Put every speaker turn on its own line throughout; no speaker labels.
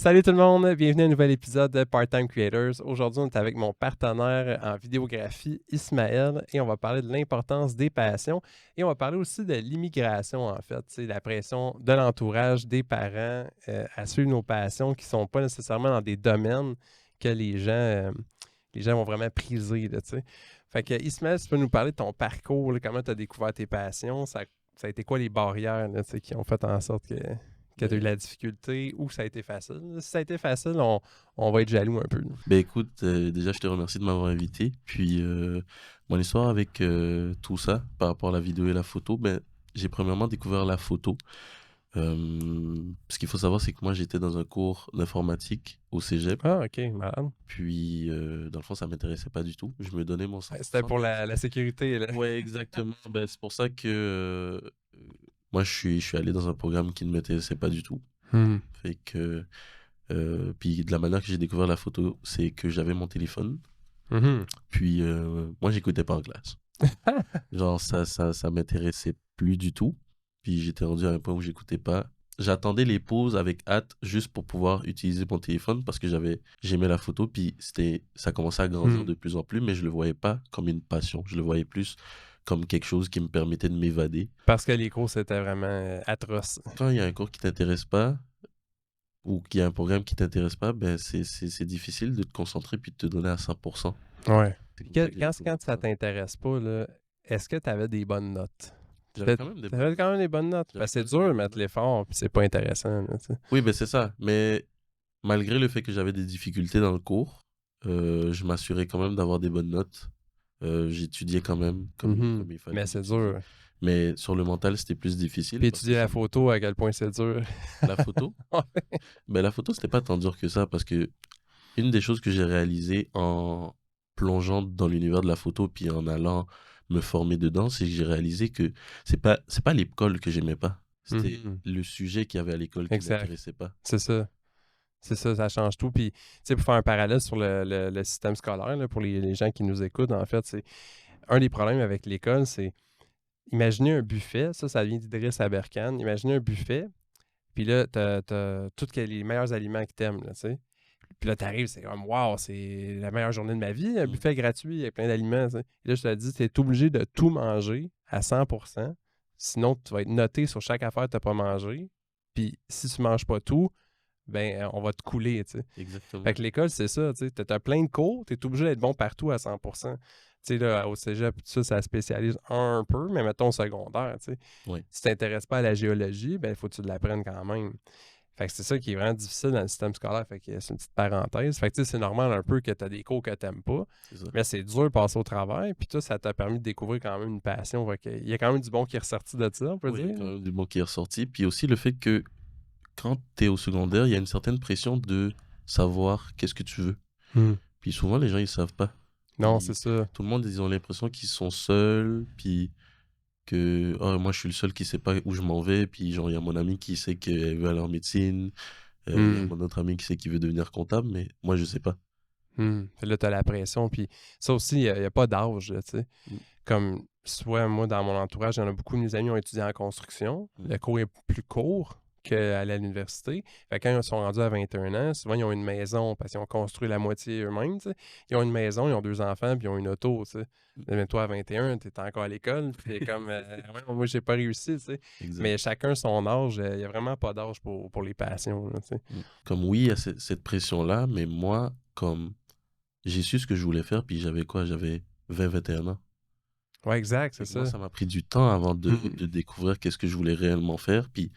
Salut tout le monde, bienvenue à un nouvel épisode de Part-Time Creators. Aujourd'hui, on est avec mon partenaire en vidéographie, Ismaël, et on va parler de l'importance des passions et on va parler aussi de l'immigration, en fait. C'est la pression de l'entourage, des parents à suivre nos passions qui ne sont pas nécessairement dans des domaines que les gens vont vraiment priser, là, tu sais. Fait que Ismaël, si tu peux nous parler de ton parcours, là, comment tu as découvert tes passions, ça a été quoi les barrières là, tu sais, qui ont fait en sorte que tu as eu de la difficulté ou ça a été facile. Si ça a été facile, on va être jaloux un peu.
Écoute, déjà je te remercie de m'avoir invité. Puis mon histoire avec tout ça par rapport à la vidéo et la photo, j'ai premièrement découvert la photo. Ce qu'il faut savoir, c'est que moi j'étais dans un cours d'informatique au cégep.
Ah, ok, malade.
Puis dans le fond, ça m'intéressait pas du tout. Je me donnais mon
Ouais, c'était
100%.
pour la sécurité, là.
Ouais, exactement. C'est pour ça que moi je suis allé dans un programme qui ne m'intéressait pas du tout.
Hmm.
Fait que puis de la manière que j'ai découvert la photo, c'est que j'avais mon téléphone.
Mhm.
Puis moi, j'écoutais pas en classe. Genre, ça m'intéressait plus du tout. Puis j'étais rendu à un point où j'écoutais pas. J'attendais les pauses avec hâte juste pour pouvoir utiliser mon téléphone parce que j'aimais la photo. Puis ça commençait à grandir
Hmm.
de plus en plus, mais je le voyais pas comme une passion. Je le voyais plus comme quelque chose qui me permettait de m'évader.
Parce que les cours, c'était vraiment atroce.
Quand il y a un cours qui t'intéresse pas ou qu'il y a un programme qui t'intéresse pas, c'est difficile de te concentrer puis de te donner à 100%.
Ouais.
C'est
Puis
comme ça que j'ai découvert
quand ça
ça.
t'intéresse pas, là, est-ce que tu avais des bonnes notes?
J'avais quand même des bonnes
T'avais
notes.
quand même des bonnes notes.
J'avais
Parce que
quand
c'est
même
dur
des
de
bonnes
mettre
notes.
l'effort, puis c'est pas intéressant, là, tu sais.
Oui, c'est ça. Mais malgré le fait que j'avais des difficultés dans le cours, je m'assurais quand même d'avoir des bonnes notes. J'étudiais quand même
Mhm.
comme il fallait
Mais
que
c'est
j'étudie.
dur.
Mais sur le mental, c'était plus difficile
Puis
parce que
étudier la photo, à quel point c'est dur.
la photo, la photo, c'était pas tant dur que ça parce que une des choses que j'ai réalisées en plongeant dans l'univers de la photo puis en allant me former dedans, c'est que j'ai réalisé que c'est pas l'école que j'aimais pas. C'était
Mhm.
le sujet qu'il y avait à l'école qui
Exact.
m'intéressait pas.
C'est ça. C'est ça, ça change tout. Puis, tu sais, pour faire un parallèle sur le système scolaire, là, pour les gens qui nous écoutent, en fait, c'est un des problèmes avec l'école, c'est imaginez un buffet, ça vient d'Idriss Aberkan. Imaginez un buffet, puis là, t'as tous les meilleurs aliments que t'aimes, là, tu sais. Puis là, t'arrives, c'est comme, waouh, c'est la meilleure journée de ma vie, un
Mm.
buffet gratuit, il y a plein d'aliments, tu sais. Et là, je te dis, t'es obligé de tout manger à 100%, sinon tu vas être noté sur chaque affaire que t'as pas mangé. Puis si tu manges pas tout, ben, on va te couler, tu sais. Fait
Exactement.
que l'école, c'est ça, tu sais. T'as plein de cours, t'es obligé d'être bon partout à 100%. Tu sais, là, au cégep, ça spécialise un peu, mais mettons au secondaire, tu sais.
Oui,
Si tu t'intéresses pas à la géologie, ben, il faut que tu l'apprennes quand même. Fait que c'est ça qui est vraiment difficile dans le système scolaire. Fait que c'est une petite parenthèse. Fait que tu sais, c'est normal un peu que tu as des cours que tu n'aimes pas,
c'est ça.
mais c'est dur de passer au travail. Puis toi, ça t'a permis de découvrir quand même une passion. Fait que il y a quand même du bon qui est ressorti de ça, on peut
Oui, il y a
dire.
quand même du bon qui est ressorti. Puis aussi le fait que quand tu es au secondaire, il y a une certaine pression de savoir qu'est-ce que tu veux.
Hmm.
Puis souvent, les gens, ils savent pas.
Non, c'est ça.
Tout le monde, ils ont l'impression qu'ils sont seuls, puis que oh, moi, je suis le seul qui sait pas où je m'en vais. Puis genre, il y a mon ami qui sait qu'elle veut aller en médecine. Il y a
Hmm.
mon autre ami qui sait qu'il veut devenir comptable, mais moi, je sais pas.
Hmm. Puis là, tu as la pression. Puis ça aussi, il n'y a pas d'âge, là, tu sais.
Mm,
Comme, soit moi, dans mon entourage, il y en a beaucoup de mes amis qui ont étudié en construction.
mm.
Le cours est plus court qu'à l'université. Fait que quand ils sont rendus à 21 ans, souvent, ils ont une maison parce qu'ils ont construit la moitié eux-mêmes, tu sais. Ils ont une maison, ils ont 2 enfants, puis ils ont une auto, tu sais. Mais toi, à 21, tu es encore à l'école, puis t'es comme, ouais, moi, j'ai pas réussi, tu sais.
Exact.
Mais chacun son âge, il n'y a vraiment pas d'âge pour les passions, là, tu sais.
Mm. Comme oui, il y a cette pression-là, mais moi, comme j'ai su ce que je voulais faire, puis j'avais quoi? J'avais 21 ans.
Ouais, exact,
Fait
c'est
que moi,
ça.
ça m'a pris du temps avant
Hmm.
de découvrir qu'est-ce que je voulais réellement faire. Puis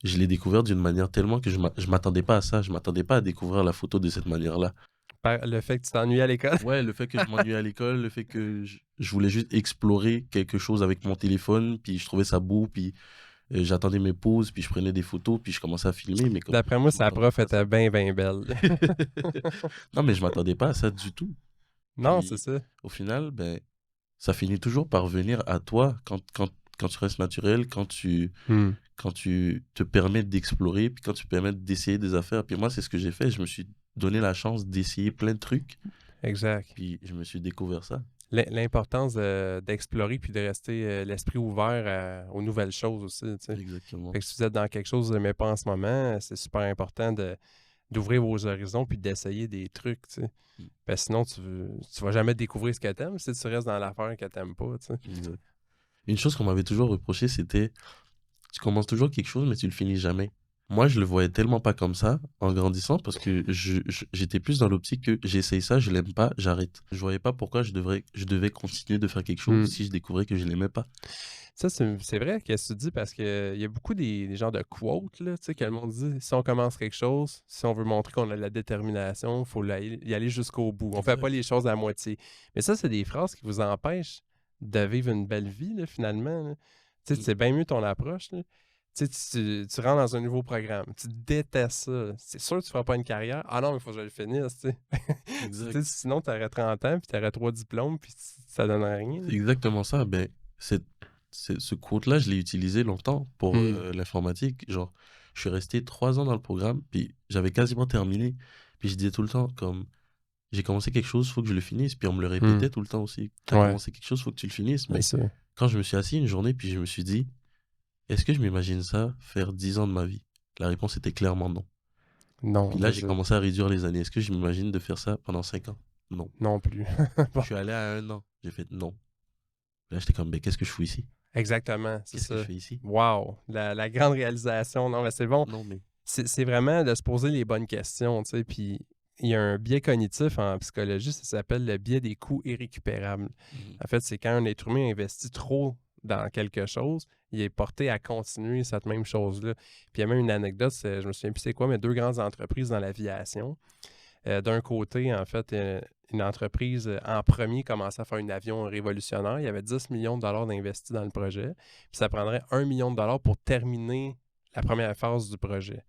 je l'ai découvert d'une manière tellement que je m'attendais pas à ça. Je m'attendais pas à découvrir la photo de cette manière-là.
Le fait que tu t'ennuies à l'école.
Ouais, le fait que je m'ennuyais à l'école, le fait que je voulais juste explorer quelque chose avec mon téléphone, puis je trouvais ça beau, puis j'attendais mes pauses, puis je prenais des photos, puis je commençais à filmer, mais comme
D'après moi,
je
sa
m'attendais
prof
pas à ça.
était bien, bien belle.
Non, mais je m'attendais pas à ça du tout.
Non, c'est
Puis
ça.
au final, ça finit toujours par venir à toi quand tu restes naturel,
Hmm.
quand tu te permets d'explorer, puis quand tu te permets d'essayer des affaires. Puis moi, c'est ce que j'ai fait. Je me suis donné la chance d'essayer plein de trucs,
Exact.
puis je me suis découvert ça.
L'importance d'explorer puis de rester l'esprit ouvert aux nouvelles choses aussi, tu sais.
Exactement.
Fait que si vous êtes dans quelque chose que vous n'aimez pas en ce moment, c'est super important d'ouvrir vos horizons puis d'essayer des trucs, tu sais.
Mm.
Parce que sinon, tu vas jamais découvrir ce que t'aimes si tu restes dans l'affaire que t'aimes pas, tu sais.
Exact. Une chose qu'on m'avait toujours reproché, c'était tu commences toujours quelque chose, mais tu le finis jamais. Moi, je le voyais tellement pas comme ça en grandissant parce que j'étais plus dans l'optique que j'essaye ça, je l'aime pas, j'arrête. Je voyais pas pourquoi je devais continuer de faire quelque chose
Mm.
si je découvrais que je l'aimais pas.
Ça, c'est vrai qu'est-ce que tu dis parce qu'il y a beaucoup des genres de quotes, là, tu sais, que le monde dit, si on commence quelque chose, si on veut montrer qu'on a de la détermination, il faut y aller jusqu'au bout. On fait
Exact.
pas les choses à moitié. Mais ça, c'est des phrases qui vous empêchent de vivre une belle vie, là, finalement, là. Tu sais,
Mm.
c'est bien mieux ton approche, là. Tu sais, tu rentres dans un nouveau programme, tu détestes ça. C'est sûr que tu feras pas une carrière. Ah non, il faut que je le finisse, tu sais. Tu
Exact.
sais, sinon, tu aurais 30 ans, puis tu aurais 3 diplômes, puis ça donnerait rien.
C'est exactement ça. Ben, ce quote-là, je l'ai utilisé longtemps pour
Hmm.
l'informatique. Genre, je suis resté 3 ans dans le programme, puis j'avais quasiment terminé. Puis je disais tout le temps, comme, j'ai commencé quelque chose, faut que je le finisse. Puis on me le
Hmm.
répétait tout le temps aussi. T'as
Ouais,
commencé quelque chose, faut que tu le finisses.
c'est
Mais
ça.
quand je me suis assis une journée, puis je me suis dit, est-ce que je m'imagine ça faire 10 ans de ma vie? La réponse était clairement non.
Non,
Puis là,
c'est
j'ai
ça.
commencé à réduire les années. Est-ce que je m'imagine de faire ça pendant 5 ans? Non.
Non plus.
Je
Bon,
suis allé à 1 an. J'ai fait non. Là, j'étais comme, mais qu'est-ce que je fous ici?
exactement, c'est
Qu'est-ce que je
ça.
fais ici?
Wow, la grande réalisation. Non, mais c'est bon.
Non, mais.
C'est vraiment de se poser les bonnes questions, tu sais. Puis il y a un biais cognitif en psychologie, ça s'appelle le biais des coûts irrécupérables.
Mhm.
En fait, c'est quand un être humain investit trop dans quelque chose, il est porté à continuer cette même chose-là. Puis il y a même une anecdote, je me souviens plus c'est quoi, mais 2 grandes entreprises dans l'aviation. D'un côté, en fait, une entreprise en premier commençait à faire un avion révolutionnaire. Il y avait 10 millions de dollars d'investis dans le projet. Puis ça prendrait 1 million de dollars pour terminer la première phase du projet.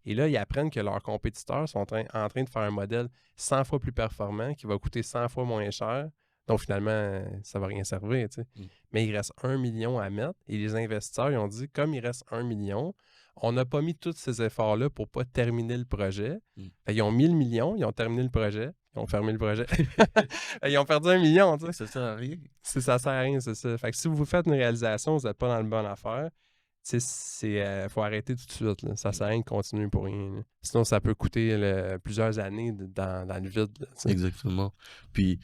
Et là, ils apprennent que leurs compétiteurs sont en train de faire un modèle 100 fois plus performant qui va coûter 100 fois moins cher. Donc finalement, ça ne va rien servir. Tu sais.
Mm.
Mais il reste 1 million à mettre. Et les investisseurs, ils ont dit, comme il reste 1 million, on n'a pas mis tous ces efforts-là pour ne pas terminer le projet.
Mm.
Fait, ils ont mis le million, ils ont terminé le projet, ils ont fermé le projet. Ils ont perdu 1 million. Tu sais.
Ça sert à rien.
Ça sert à rien, c'est ça. Fait que si vous faites une réalisation, vous n'êtes pas dans le bonne affaire. Tu sais, faut arrêter tout de suite. Là. Ça sert à rien de continuer pour rien. Là. Sinon, ça peut coûter plusieurs années dans le vide. Là, tu sais.
Exactement. Puis,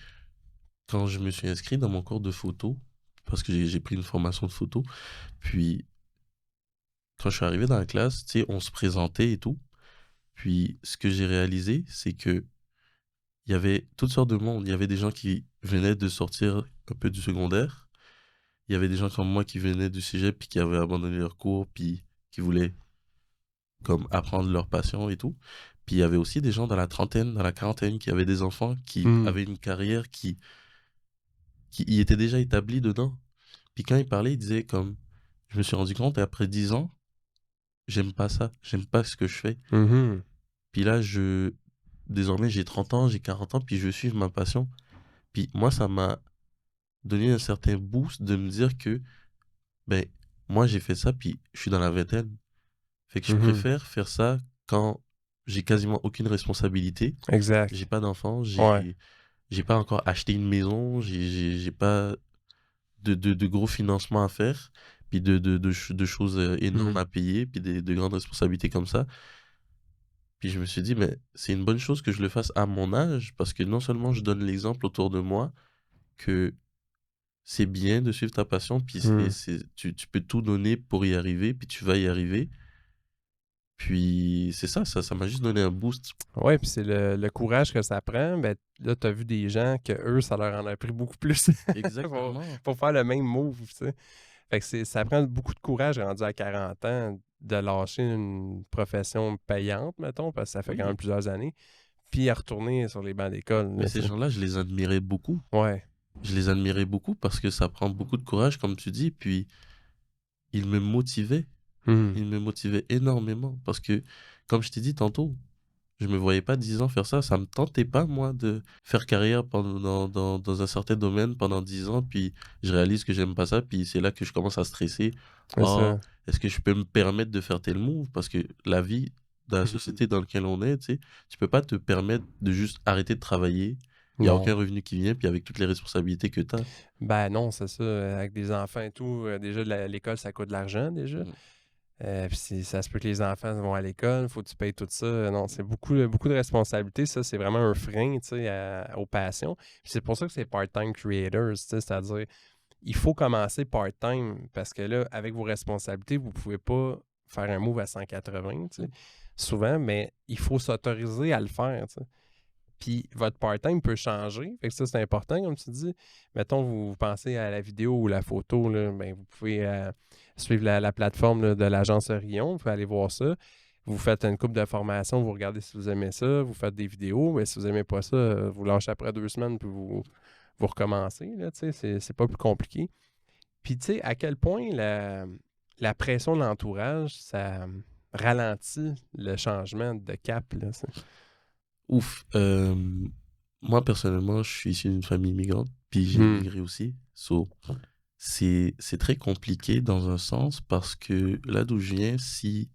quand je me suis inscrit dans mon cours de photo, parce que j'ai pris une formation de photo, puis quand je suis arrivé dans la classe, tu sais, on se présentait et tout. Puis, ce que j'ai réalisé, c'est que il y avait toutes sortes de monde. Il y avait des gens qui venaient de sortir un peu du secondaire. Il y avait des gens comme moi qui venaient du cégep puis qui avaient abandonné leur cours puis qui voulaient comme apprendre leur passion et tout. Puis il y avait aussi des gens dans la trentaine, dans la quarantaine qui avaient des enfants qui
Hmm.
avaient une carrière qui y étaient déjà établis dedans. Puis quand ils parlaient, ils disaient comme je me suis rendu compte après 10 ans, j'aime pas ça, j'aime pas ce que je fais.
Mhm.
Puis là désormais j'ai 30 ans, j'ai 40 ans puis je veux suivre ma passion. Puis moi ça m'a donné un certain boost de me dire que ben moi j'ai fait ça puis je suis dans la vingtaine. Fait que je
Mhm.
préfère faire ça quand j'ai quasiment aucune responsabilité.
Exact.
J'ai pas d'enfant,
Ouais.
j'ai pas encore acheté une maison, j'ai pas de gros financements à faire, puis de choses énormes
Mhm.
à payer, puis de grandes responsabilités comme ça. Puis je me suis dit, mais c'est une bonne chose que je le fasse à mon âge, parce que non seulement je donne l'exemple autour de moi que c'est bien de suivre ta passion, puis
Mhm.
tu peux tout donner pour y arriver, puis tu vas y arriver. Puis c'est ça m'a juste donné un boost.
Ouais, puis c'est le courage que ça prend. Ben, là, tu as vu des gens que eux, ça leur en a pris beaucoup plus pour,
Exactement.
pour faire le même move, tu sais. Fait que ça prend beaucoup de courage rendu à 40 ans de lâcher une profession payante, mettons, parce que ça fait quand même
Oui.
plusieurs années, puis à retourner sur les bancs d'école.
Mais
Là,
ces
tu sais.
gens-là, je les admirais beaucoup.
Ouais.
Je les admirais beaucoup parce que ça prend beaucoup de courage, comme tu dis, puis ils me motivaient.
Mhm.
Ils me motivaient énormément parce que, comme je t'ai dit tantôt, je me voyais pas 10 ans faire ça. Ça me tentait pas, moi, de faire carrière dans un certain domaine pendant 10 ans, puis je réalise que j'aime pas ça, puis c'est là que je commence à stresser.
C'est
Oh,
ça.
est-ce que je peux me permettre de faire tel move? Parce que la vie, dans la
Mhm.
société dans laquelle on est, tu sais, tu peux pas te permettre de juste arrêter de travailler. Il n'y a
Non.
aucun revenu qui vient, puis avec toutes les responsabilités que tu as.
Ben non, c'est ça. Avec des enfants et tout, déjà, l'école, ça coûte de l'argent, déjà. Puis ça se peut que les enfants vont à l'école, il faut que tu payes tout ça. Non, c'est beaucoup, beaucoup de responsabilités. Ça, c'est vraiment un frein, tu sais, aux passions. Puis c'est pour ça que c'est part-time creators, tu sais, c'est-à-dire, il faut commencer part-time parce que là, avec vos responsabilités, vous ne pouvez pas faire un move à 180, tu sais, souvent, mais il faut s'autoriser à le faire, tu sais. Puis votre part-time peut changer. Fait que ça, c'est important, comme tu dis. Mettons, vous pensez à la vidéo ou la photo, là, ben, vous pouvez suivre la plateforme là, de l'agence Orion. Vous pouvez aller voir ça. Vous faites une couple de formation, vous regardez si vous aimez ça, vous faites des vidéos, mais si vous n'aimez pas ça, vous lâchez après 2 semaines, puis vous recommencez. Là, c'est pas plus compliqué. Puis, tu sais, à quel point la pression de l'entourage, ça ralentit le changement de cap. Là,
Ouf. Moi, personnellement, je suis issu d'une famille immigrante, puis j'ai immigré aussi. So, c'est très compliqué dans un sens parce que là d'où je viens, si,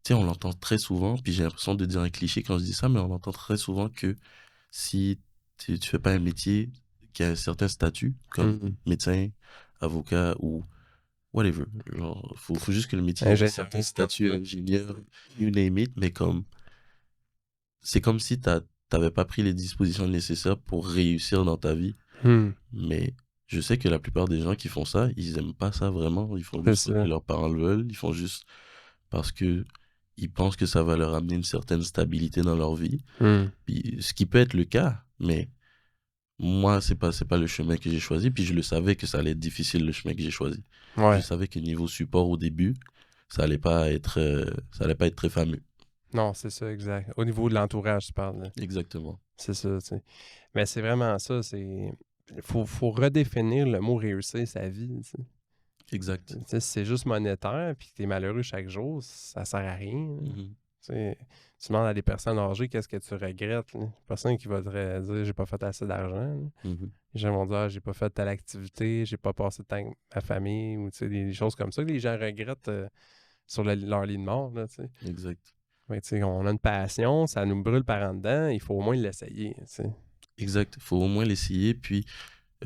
tu sais, on l'entend très souvent, puis j'ai l'impression de dire un cliché quand je dis ça, mais on entend très souvent que si tu fais pas un métier qui a un certain statut, comme médecin, avocat ou whatever, genre, faut juste que le métier ait un
Ingénieur.
certain statut, ingénieur, you name it, mais comme, c'est comme si t'avais pas pris les dispositions nécessaires pour réussir dans ta vie. Mais je sais que la plupart des gens qui font ça, ils aiment pas ça vraiment. Ils font
C'est
juste parce que
ça.
leurs parents le veulent. Ils font juste parce que ils pensent que ça va leur amener une certaine stabilité dans leur vie. Puis, ce qui peut être le cas, mais moi, c'est pas le chemin que j'ai choisi. Puis je le savais que ça allait être difficile, le chemin que j'ai choisi. Je
Ouais.
savais que niveau support au début, ça allait pas être très fameux.
Non, c'est ça, exact. Au niveau de l'entourage, tu parles. Là.
Exactement.
C'est ça, tu sais. Mais c'est vraiment ça. Faut redéfinir le mot réussir sa vie. Tu sais.
Exact.
Tu sais, si c'est juste monétaire puis que tu es malheureux chaque jour, ça sert à rien.
Mhm.
Tu sais, tu demandes à des personnes âgées qu'est-ce que tu regrettes. Là. Personne qui va te dire j'ai pas fait assez d'argent. Là.
Mhm.
Les gens vont dire j'ai pas fait telle activité, j'ai pas passé de temps avec ma famille ou tu sais, des choses comme ça que les gens regrettent sur leur lit de mort. Là, tu sais.
Exact.
Ouais, tu sais, on a une passion, ça nous brûle par en dedans, il faut au moins l'essayer. Tu sais.
Exact. Faut au moins l'essayer. Puis,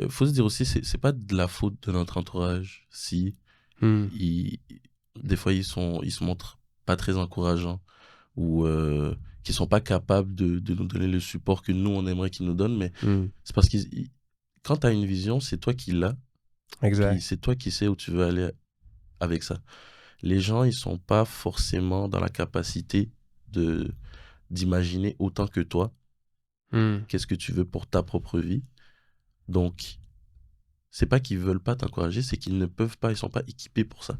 faut se dire aussi, c'est pas de la faute de notre entourage si ils, des fois ils se montrent pas très encourageants ou qu'ils sont pas capables de nous donner le support que nous on aimerait qu'ils nous donnent, mais c'est parce quand tu as une vision, c'est toi qui l'as, puis
Exact.
c'est toi qui sais où tu veux aller avec ça. Les gens, ils sont pas forcément dans la capacité de d'imaginer autant que toi qu'est-ce que tu veux pour ta propre vie. Donc, c'est pas qu'ils veulent pas t'encourager, c'est qu'ils ne peuvent pas, ils sont pas équipés pour ça.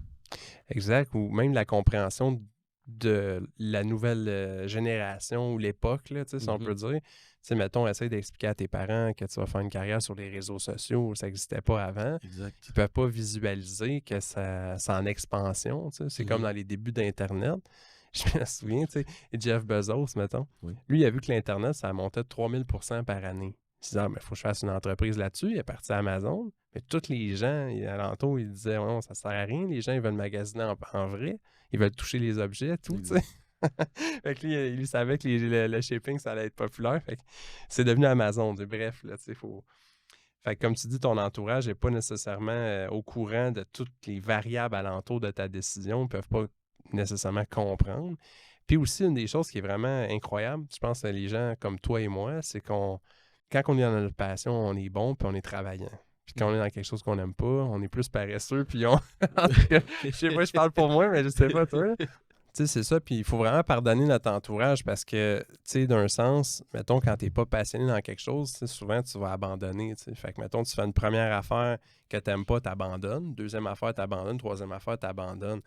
Exact. Ou même la compréhension de la nouvelle génération ou l'époque, là, tu sais, si on peut dire. Tu sais, mettons, essaye d'expliquer à tes parents que tu vas faire une carrière sur les réseaux sociaux, ça n'existait pas avant.
Exact.
Ils ne peuvent pas visualiser que c'est en expansion. Tu sais. C'est comme dans les débuts d'Internet. Je me souviens, tu sais, Jeff Bezos, mettons.
Oui.
Lui, il a vu que l'Internet, ça montait de 3000% par année. Il se disait, il faut que je fasse une entreprise là-dessus. Il est parti à Amazon. Mais tous les gens alentour, ils disaient, non, ça sert à rien. Les gens, ils veulent magasiner en vrai. Ils veulent toucher les objets, tout, tu sais. Fait que lui, il savait que le shipping, ça allait être populaire. Fait que c'est devenu Amazon. Bref, là, tu sais, faut... Fait que comme tu dis, ton entourage n'est pas nécessairement au courant de toutes les variables alentour de ta décision. Ils ne peuvent pas nécessairement comprendre. Puis aussi, une des choses qui est vraiment incroyable, je pense à les gens comme toi et moi, c'est quand on est dans notre passion, on est bon puis on est travaillant. Puis quand on est dans quelque chose qu'on n'aime pas, on est plus paresseux puis on... Je sais pas, je parle pour moi, mais je sais pas toi. Tu sais, c'est ça, puis il faut vraiment pardonner notre entourage parce que, tu sais, d'un sens, mettons, quand t'es pas passionné dans quelque chose, souvent, tu vas abandonner, tu sais. Fait que, mettons, tu fais une première affaire que t'aimes pas, t'abandonnes. Deuxième affaire, t'abandonnes. Troisième affaire, t'abandonnes.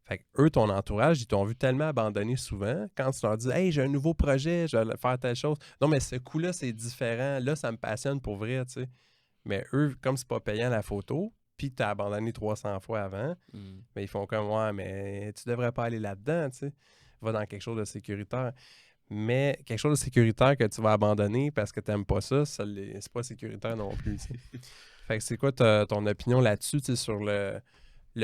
Fait que eux, ton entourage, ils t'ont vu tellement abandonner souvent. Quand tu leur dis « Hey, j'ai un nouveau projet, je vais faire telle chose. » Non, mais ce coup-là, c'est différent. Là, ça me passionne pour vrai, tu sais. Mais eux, comme c'est pas payant la photo, puis t'as abandonné 300 fois avant, mais ils font comme, ouais, mais tu devrais pas aller là-dedans, tu sais. Va dans quelque chose de sécuritaire. Mais quelque chose de sécuritaire que tu vas abandonner parce que tu n'aimes pas ça, c'est pas sécuritaire non plus, tu sais. Fait que c'est quoi ton opinion là-dessus, tu sais, sur le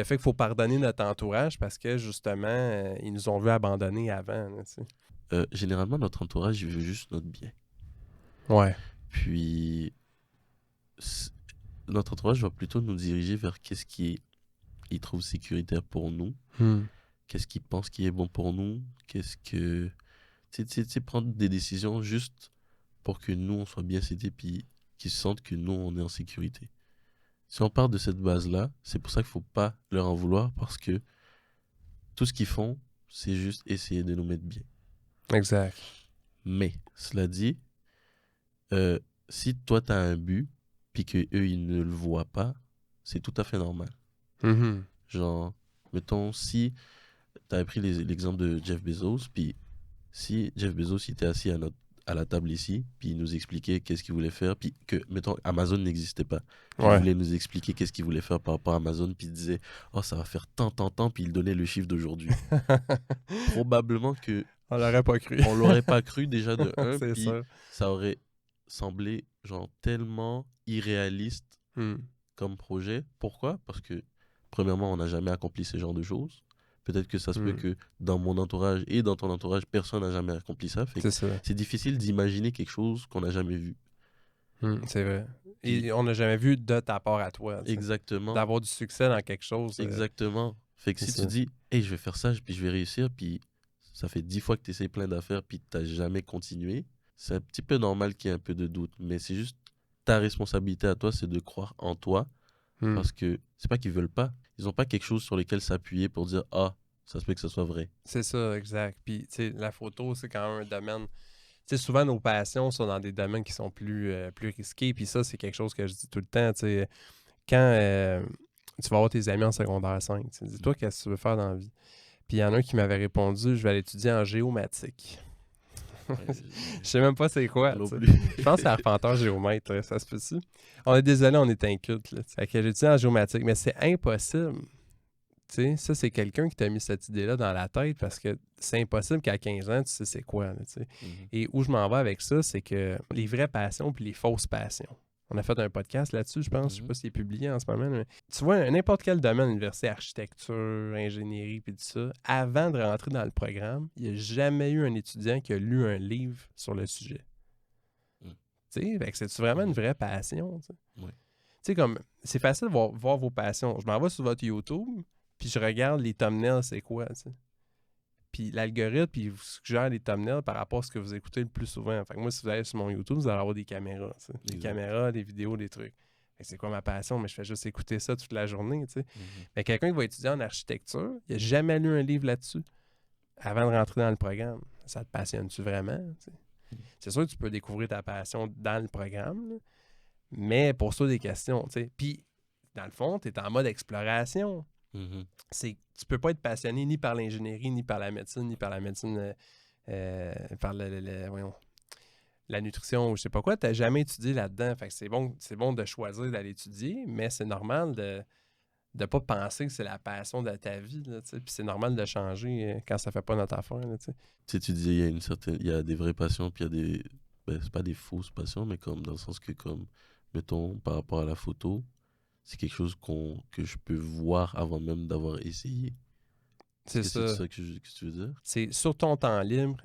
fait qu'il faut pardonner notre entourage parce que, justement, ils nous ont vu abandonner avant, là, tu sais.
Généralement, notre entourage, il veut juste notre bien.
Ouais.
Puis, c- notre entourage va plutôt nous diriger vers qu'est-ce qui il trouve sécuritaire pour nous. qu'est-ce qu'ils pensent qui est bon pour nous, qu'est-ce que... Tu sais, prendre des décisions juste pour que nous, on soit bien cités, puis qu'ils sentent que nous, on est en sécurité. Si on part de cette base-là, c'est pour ça qu'il ne faut pas leur en vouloir, parce que tout ce qu'ils font, c'est juste essayer de nous mettre bien.
Exact.
Mais, cela dit, si toi, tu as un but, puis qu'eux, ils ne le voient pas, c'est tout à fait normal.
Mhm.
Genre, mettons, si tu avais pris l'exemple de Jeff Bezos, puis si Jeff Bezos il était assis à la table ici, puis il nous expliquait qu'est-ce qu'il voulait faire, puis que, mettons, Amazon n'existait pas, puis il
Ouais.
voulait nous expliquer qu'est-ce qu'il voulait faire par rapport à Amazon, puis il disait, oh, ça va faire tant, puis il donnait le chiffre d'aujourd'hui. Probablement que
On l'aurait pas cru.
on l'aurait pas cru déjà de un,
C'est
puis
ça.
ça aurait semblé genre tellement irréaliste
Hmm.
comme projet. Pourquoi? Parce que, premièrement, on n'a jamais accompli ce genre de choses. Peut-être que ça se peut
Hmm.
que dans mon entourage et dans ton entourage, personne n'a jamais accompli ça. Fait que
C'est ça.
c'est difficile d'imaginer quelque chose qu'on n'a jamais vu.
C'est vrai.
Puis,
Et on n'a jamais vu de ta part à toi, tu sais.
exactement,
D'avoir du succès dans quelque chose,
exactement. Fait que
c'est
si
ça.
tu dis, hey, je vais faire ça, puis je vais réussir, puis ça fait 10 fois que tu essaies plein d'affaires, puis tu n'as jamais continué, c'est un petit peu normal qu'il y ait un peu de doute. Mais c'est juste ta responsabilité à toi, c'est de croire en toi.
Hmm.
Parce que c'est pas qu'ils veulent pas. Ils ont pas quelque chose sur lequel s'appuyer pour dire ah, ça se peut que ça soit vrai.
C'est ça, exact. Puis, tu sais, la photo, c'est quand même un domaine. Tu sais, souvent, nos passions sont dans des domaines qui sont plus risqués. Puis ça, c'est quelque chose que je dis tout le temps. Tu sais, quand tu vas avoir tes amis en secondaire 5, tu dis, toi, qu'est-ce que tu veux faire dans la vie? Puis il y en a un qui m'avait répondu, je vais aller étudier en géomatique. Je sais même pas c'est quoi,
Non
tu sais.
plus.
Je pense que c'est arpenteur géomètre, ça se peut-tu? On est désolé, on est inculte, là. Fait que j'étudie en géomatique, mais c'est impossible. Tu sais, ça, c'est quelqu'un qui t'a mis cette idée-là dans la tête parce que c'est impossible qu'à 15 ans, tu sais c'est quoi, là, tu sais.
Mhm.
Et où je m'en vais avec ça, c'est que les vraies passions puis les fausses passions. On a fait un podcast là-dessus, je pense. Je sais pas s'il est publié en ce moment. Mais tu vois, n'importe quel domaine, université, architecture, ingénierie, puis tout ça, avant de rentrer dans le programme, il n'y a jamais eu un étudiant qui a lu un livre sur le sujet.
Mm.
Tu sais, fait que c'est vraiment une vraie passion. Tu sais.
Ouais.
Tu sais, comme, c'est facile de voir vos passions. Je m'en vais sur votre YouTube, puis je regarde les thumbnails, c'est quoi, tu sais. Puis l'algorithme, il vous suggère les thumbnails par rapport à ce que vous écoutez le plus souvent. Fait que moi, si vous allez sur mon YouTube, vous allez avoir des caméras, tu sais. Des
Exact.
caméras, des vidéos, des trucs. Fait que c'est quoi ma passion? Mais je fais juste écouter ça toute la journée, tu sais.
Mhm.
Mais quelqu'un qui va étudier en architecture, il n'a jamais lu un livre là-dessus avant de rentrer dans le programme. Ça te passionne-tu vraiment? Tu sais? C'est sûr que tu peux découvrir ta passion dans le programme, là, mais pose-toi des questions, tu sais. Puis, dans le fond, tu es en mode exploration.
Mhm.
Tu peux pas être passionné ni par l'ingénierie, ni par la médecine, ni par la médecine, par voyons, la nutrition ou je sais pas quoi. Tu n'as jamais étudié là-dedans. Fait que c'est bon de choisir d'aller étudier, mais c'est normal de ne pas penser que c'est la passion de ta vie. Là, puis c'est normal de changer quand ça fait pas notre affaire. Là,
Tu sais, tu disais, il y a des vraies passions, puis il y a des, ben, c'est pas des fausses passions, mais comme dans le sens que, comme, mettons, par rapport à la photo, c'est quelque chose que je peux voir avant même d'avoir essayé. Est-ce
c'est
que c'est
ça.
ça que tu veux dire?
C'est sur ton temps libre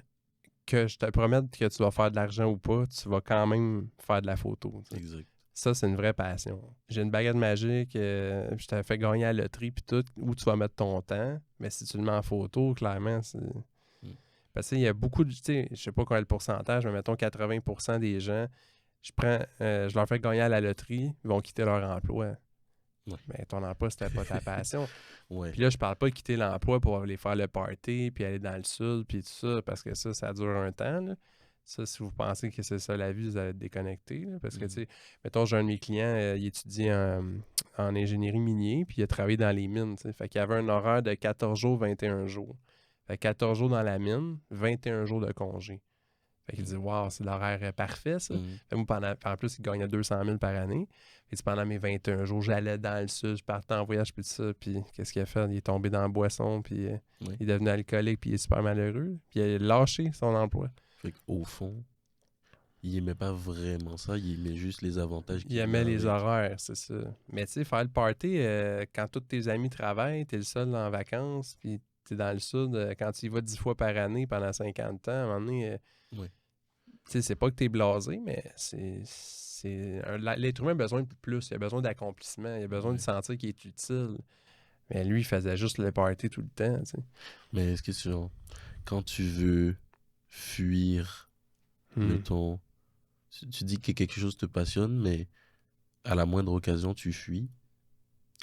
que je te promets que tu vas faire de l'argent ou pas, tu vas quand même faire de la photo. Tu sais.
Exact.
Ça, c'est une vraie passion. J'ai une baguette magique, je t'ai fait gagner à la loterie, puis tout, où tu vas mettre ton temps. Mais si tu le mets en photo, clairement, c'est.
Mm.
Parce qu'il y a beaucoup de. Tu sais, je sais pas quel est le pourcentage, mais mettons 80% des gens, je leur fais gagner à la loterie, ils vont quitter leur emploi.
Ouais.
Mais ton emploi, c'était pas ta passion.
Ouais.
Puis là, je parle pas de quitter l'emploi pour aller faire le party, puis aller dans le sud, puis tout ça, parce que ça dure un temps. Là. Ça, si vous pensez que c'est ça la vie, vous allez être déconnecté. Là, parce que, tu sais, mettons, j'ai un de mes clients, il étudie en ingénierie minier, puis il a travaillé dans les mines. T'sais. Fait qu'il y avait un horaire de 14 jours, 21 jours. Fait que 14 jours dans la mine, 21 jours de congé. Fait qu'il dit, waouh, c'est l'horaire parfait, ça.
Mhm.
Fait que moi, en plus, il gagnait 200 000 par année. Et pendant mes 21 jours, j'allais dans le sud, je partais en voyage, puis tout ça. Puis qu'est-ce qu'il a fait? Il est tombé dans la boisson, puis
Ouais.
il est devenu alcoolique, puis il est super malheureux. Puis il a lâché son emploi.
Fait qu'au fond, il aimait pas vraiment ça, il aimait juste les avantages
Il
qu'il
aimait
venait
les
avec.
horaires, c'est ça. Mais tu sais, faire le party, quand tous tes amis travaillent, t'es le seul en vacances, puis t'es dans le sud, quand tu y vas 10 fois par année pendant 50 ans, à un moment donné,
Ouais.
tu sais, c'est pas que t'es blasé, mais l'être humain a besoin de plus. Il a besoin d'accomplissement. Il a besoin de
Ouais.
sentir qu'il est utile. Mais lui, il faisait juste le party tout le temps, tu sais.
Mais est-ce que c'est genre, quand tu veux fuir, mettons, tu dis que quelque chose te passionne, mais à la moindre occasion, tu fuis.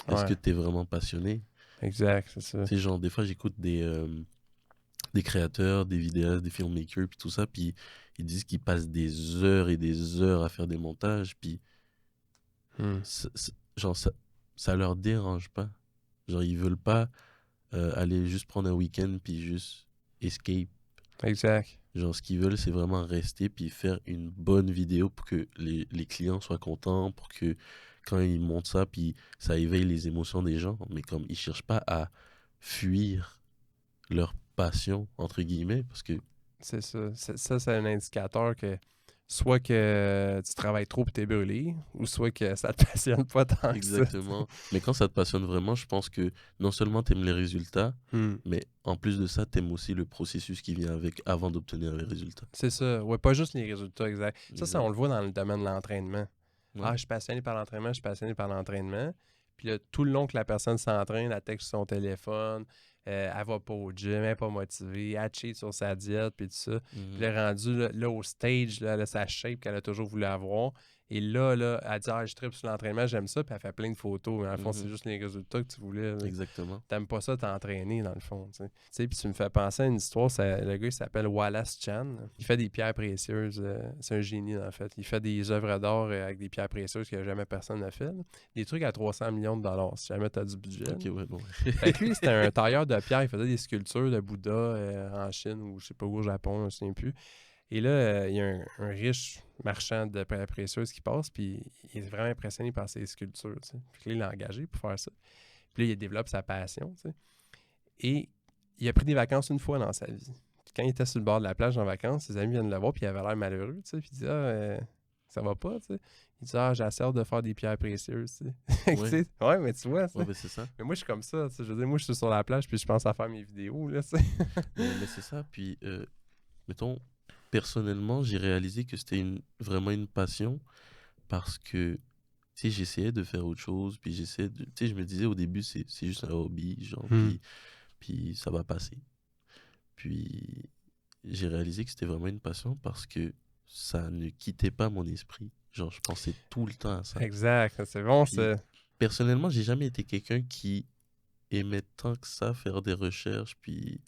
Est-ce que
Ouais,
tu es vraiment passionné?
exact, c'est ça.
Tu sais, genre, des fois, j'écoute des créateurs, des vidéastes, des filmmakers, puis tout ça, puis ils disent qu'ils passent des heures et des heures à faire des montages, puis
Hmm.
genre, ça leur dérange pas. Genre, ils veulent pas aller juste prendre un week-end, puis juste escape.
Exact.
Genre, ce qu'ils veulent, c'est vraiment rester, puis faire une bonne vidéo pour que les clients soient contents, pour que quand ils montent ça, puis ça éveille les émotions des gens. Mais comme ils cherchent pas à fuir leur passion, entre guillemets, parce que
C'est ça. Ça, c'est un indicateur que soit que tu travailles trop et t'es brûlé, ou soit que ça te passionne pas tant que ça.
exactement. Mais quand ça te passionne vraiment, je pense que non seulement t'aimes les résultats,
Hmm.
mais en plus de ça, t'aimes aussi le processus qui vient avec avant d'obtenir les résultats.
C'est ça. Ouais, pas juste les résultats exacts. Ça, on
Exact.
le voit dans le domaine de l'entraînement. Ah,
Ouais.
je suis passionné par l'entraînement, je suis passionné par l'entraînement. Puis là, tout le long que la personne s'entraîne, elle texte sur son téléphone, elle va pas au gym, elle n'est pas motivée, elle cheat sur sa diète, puis tout ça. Puis
Mhm.
elle est rendue là, au stage, là, elle a sa shape qu'elle a toujours voulu avoir. Et là, elle dit, ah, je tripe sur l'entraînement, j'aime ça, puis elle fait plein de photos. Mais en fond, c'est
Mhm.
juste les résultats que tu voulais, là.
Exactement.
T'aimes pas ça t'entraîner, dans le fond, tu sais. Tu sais, puis tu me fais penser à une histoire, le gars, il s'appelle Wallace Chan. Il fait des pierres précieuses. C'est un génie, en fait. Il fait des œuvres d'art avec des pierres précieuses que jamais personne n'a fait, là. Des trucs à 300 millions de dollars, si jamais t'as du budget, là.
Ok, ouais, bon.
Fait que lui, c'était un tailleur de pierre. Il faisait des sculptures de Bouddha en Chine ou je sais pas où, au Japon, je me souviens plus. Et là, il y a un riche marchand de pierres précieuses qui passe, puis il est vraiment impressionné par ses sculptures, tu sais. Puis là, il l'a engagé pour faire ça. Puis là, il développe sa passion, tu sais. Et il a pris des vacances une fois dans sa vie. Puis quand il était sur le bord de la plage en vacances, ses amis viennent le voir, puis il avait l'air malheureux, tu sais. Puis il dit, ça va pas, tu sais. Il dit, j'ai assez hâte de faire des pierres précieuses, tu sais. Tu
Ouais,
sais. Ouais, mais tu vois, tu
ouais,
sais.
ben c'est ça.
Mais moi, je suis comme ça, tu sais. Je veux dire, moi, je suis sur la plage, puis je pense à faire mes vidéos, là, tu sais.
Mais c'est ça. Puis, mettons, personnellement, j'ai réalisé que c'était vraiment une passion parce que, tu sais, j'essayais de faire autre chose. Puis j'essayais de. Tu sais, je me disais au début, c'est juste un hobby, genre,
Hmm.
puis ça va passer. Puis j'ai réalisé que c'était vraiment une passion parce que ça ne quittait pas mon esprit. Genre, je pensais tout le temps à ça.
Exact, c'est bon,
Puis,
ça.
personnellement, j'ai jamais été quelqu'un qui aimait tant que ça faire des recherches, puis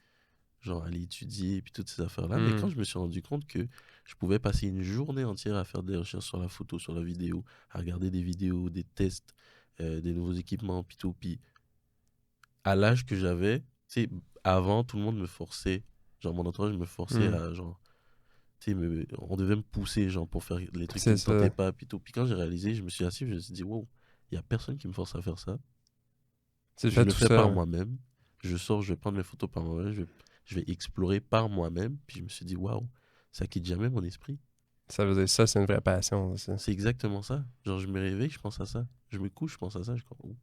genre aller étudier, puis toutes ces affaires-là. Mais quand
Hmm.
je me suis rendu compte que je pouvais passer une journée entière à faire des recherches sur la photo, sur la vidéo, à regarder des vidéos, des tests, des nouveaux équipements, puis tout. Puis à l'âge que j'avais, tu sais, avant, tout le monde me forçait. Genre, mon entourage me forçait
Hmm.
à, genre, tu sais, on devait me pousser, genre, pour faire les trucs qui
C'est
me tentaient
ça.
pas, puis tout. Puis quand j'ai réalisé, je me suis assis, je me suis dit, wow, il y a personne qui me force à faire ça.
Tu
Je
fais
le
tout
fais par
seul.
moi-même. Je sors, je vais prendre mes photos par moi-même. Je vais explorer par moi-même. Puis je me suis dit, waouh, ça quitte jamais mon esprit.
Ça veut dire ça, c'est une vraie passion, ça.
C'est exactement ça. Genre, je me réveille, je pense à ça. Je me couche, je pense à ça. Je dis, oh,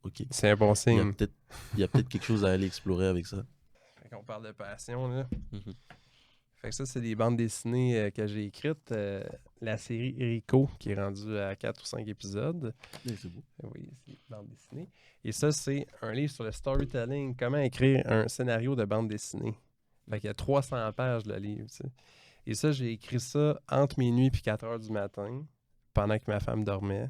ok.
C'est un bon
Il y a
signe.
peut-être, il y a peut-être quelque chose à aller explorer avec ça.
Fait qu'on parle de passion, là.
Mhm.
Fait que ça, c'est des bandes dessinées que j'ai écrites. La série Rico, qui est rendue à 4 ou 5 épisodes.
Mais c'est beau.
Oui, c'est une bande dessinée. Et ça, c'est un livre sur le storytelling. Comment écrire un scénario de bande dessinée. Fait qu'il y a 300 pages, le livre, tu sais. Et ça, j'ai écrit ça entre minuit et 4 heures du matin, pendant que ma femme dormait.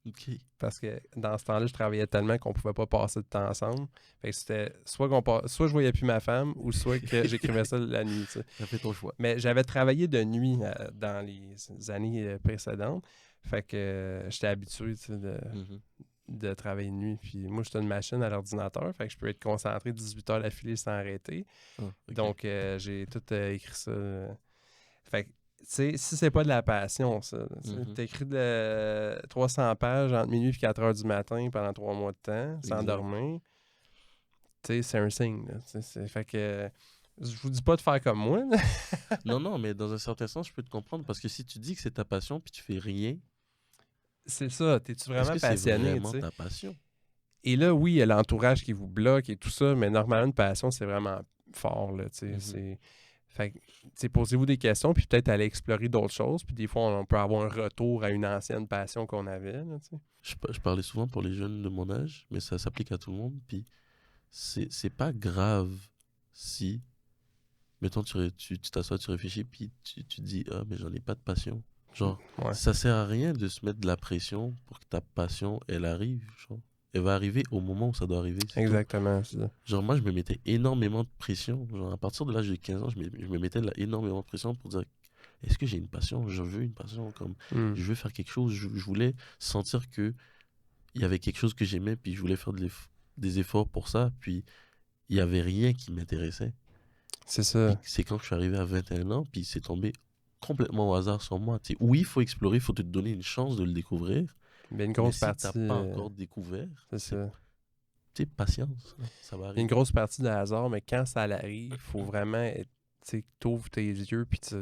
Ok.
Parce que dans ce temps-là, je travaillais tellement qu'on pouvait pas passer de temps ensemble. Fait que c'était soit soit je voyais plus ma femme ou soit que j'écrivais ça la nuit, tu sais.
T'as fait ton choix.
Mais j'avais travaillé de nuit dans les années précédentes. Fait que j'étais habitué, tu sais,
Mhm.
de travailler de nuit. Puis moi, j'étais une machine à l'ordinateur. Fait que je peux être concentré 18 heures d'affilée sans arrêter.
Ah, ok.
Donc, j'ai tout écrit ça. Fait que, tu sais, si c'est pas de la passion, ça,
Mhm.
tu écris de 300 pages entre minuit et 4 heures du matin pendant 3 mois de temps, sans
Exact.
dormir, tu sais, c'est un signe. Là, fait que je vous dis pas de faire comme moi. Là.
Non, non, mais dans un certain sens, je peux te comprendre parce que si tu dis que c'est ta passion puis tu fais rien,
C'est ça, t'es-tu
est-ce
vraiment
que c'est
passionné, tu
vraiment
sais?
ta passion?
Et là, oui, il y a l'entourage qui vous bloque et tout ça, mais normalement, une passion, c'est vraiment fort, là, tu sais.
Mhm.
Fait que, tu sais, posez-vous des questions, puis peut-être aller explorer d'autres choses, puis des fois, on peut avoir un retour à une ancienne passion qu'on avait, là, tu sais.
Je parlais souvent pour les jeunes de mon âge, mais ça s'applique à tout le monde. Puis c'est pas grave si, mettons, tu t'assois, tu réfléchis, puis tu te dis, ah, mais j'en ai pas de passion. Genre,
Ouais,
ça sert à rien de se mettre de la pression pour que ta passion, elle arrive. Genre, elle va arriver au moment où ça doit arriver, c'est tout.
exactement. C'est ça.
Genre, moi, je me mettais énormément de pression. Genre, à partir de l'âge de 15 ans, je me mettais énormément de pression pour dire, est-ce que j'ai une passion? Je veux une passion, comme,
Hmm.
je veux faire quelque chose. Je voulais sentir que il y avait quelque chose que j'aimais, puis je voulais faire des efforts pour ça, puis il y avait rien qui m'intéressait.
C'est
Puis
ça.
c'est quand je suis arrivé à 21 ans, puis c'est tombé complètement au hasard sur moi. Tu sais, oui, il faut explorer, il faut te donner une chance de le découvrir,
Mais une
mais
grosse
si t'as
partie,
pas encore découvert,
c'est
c'est,
ça.
tu sais, patience, hein, ça va
Il y a une
arriver.
grosse partie de hasard, mais quand ça arrive, il faut vraiment tu ouvres tes yeux puis tu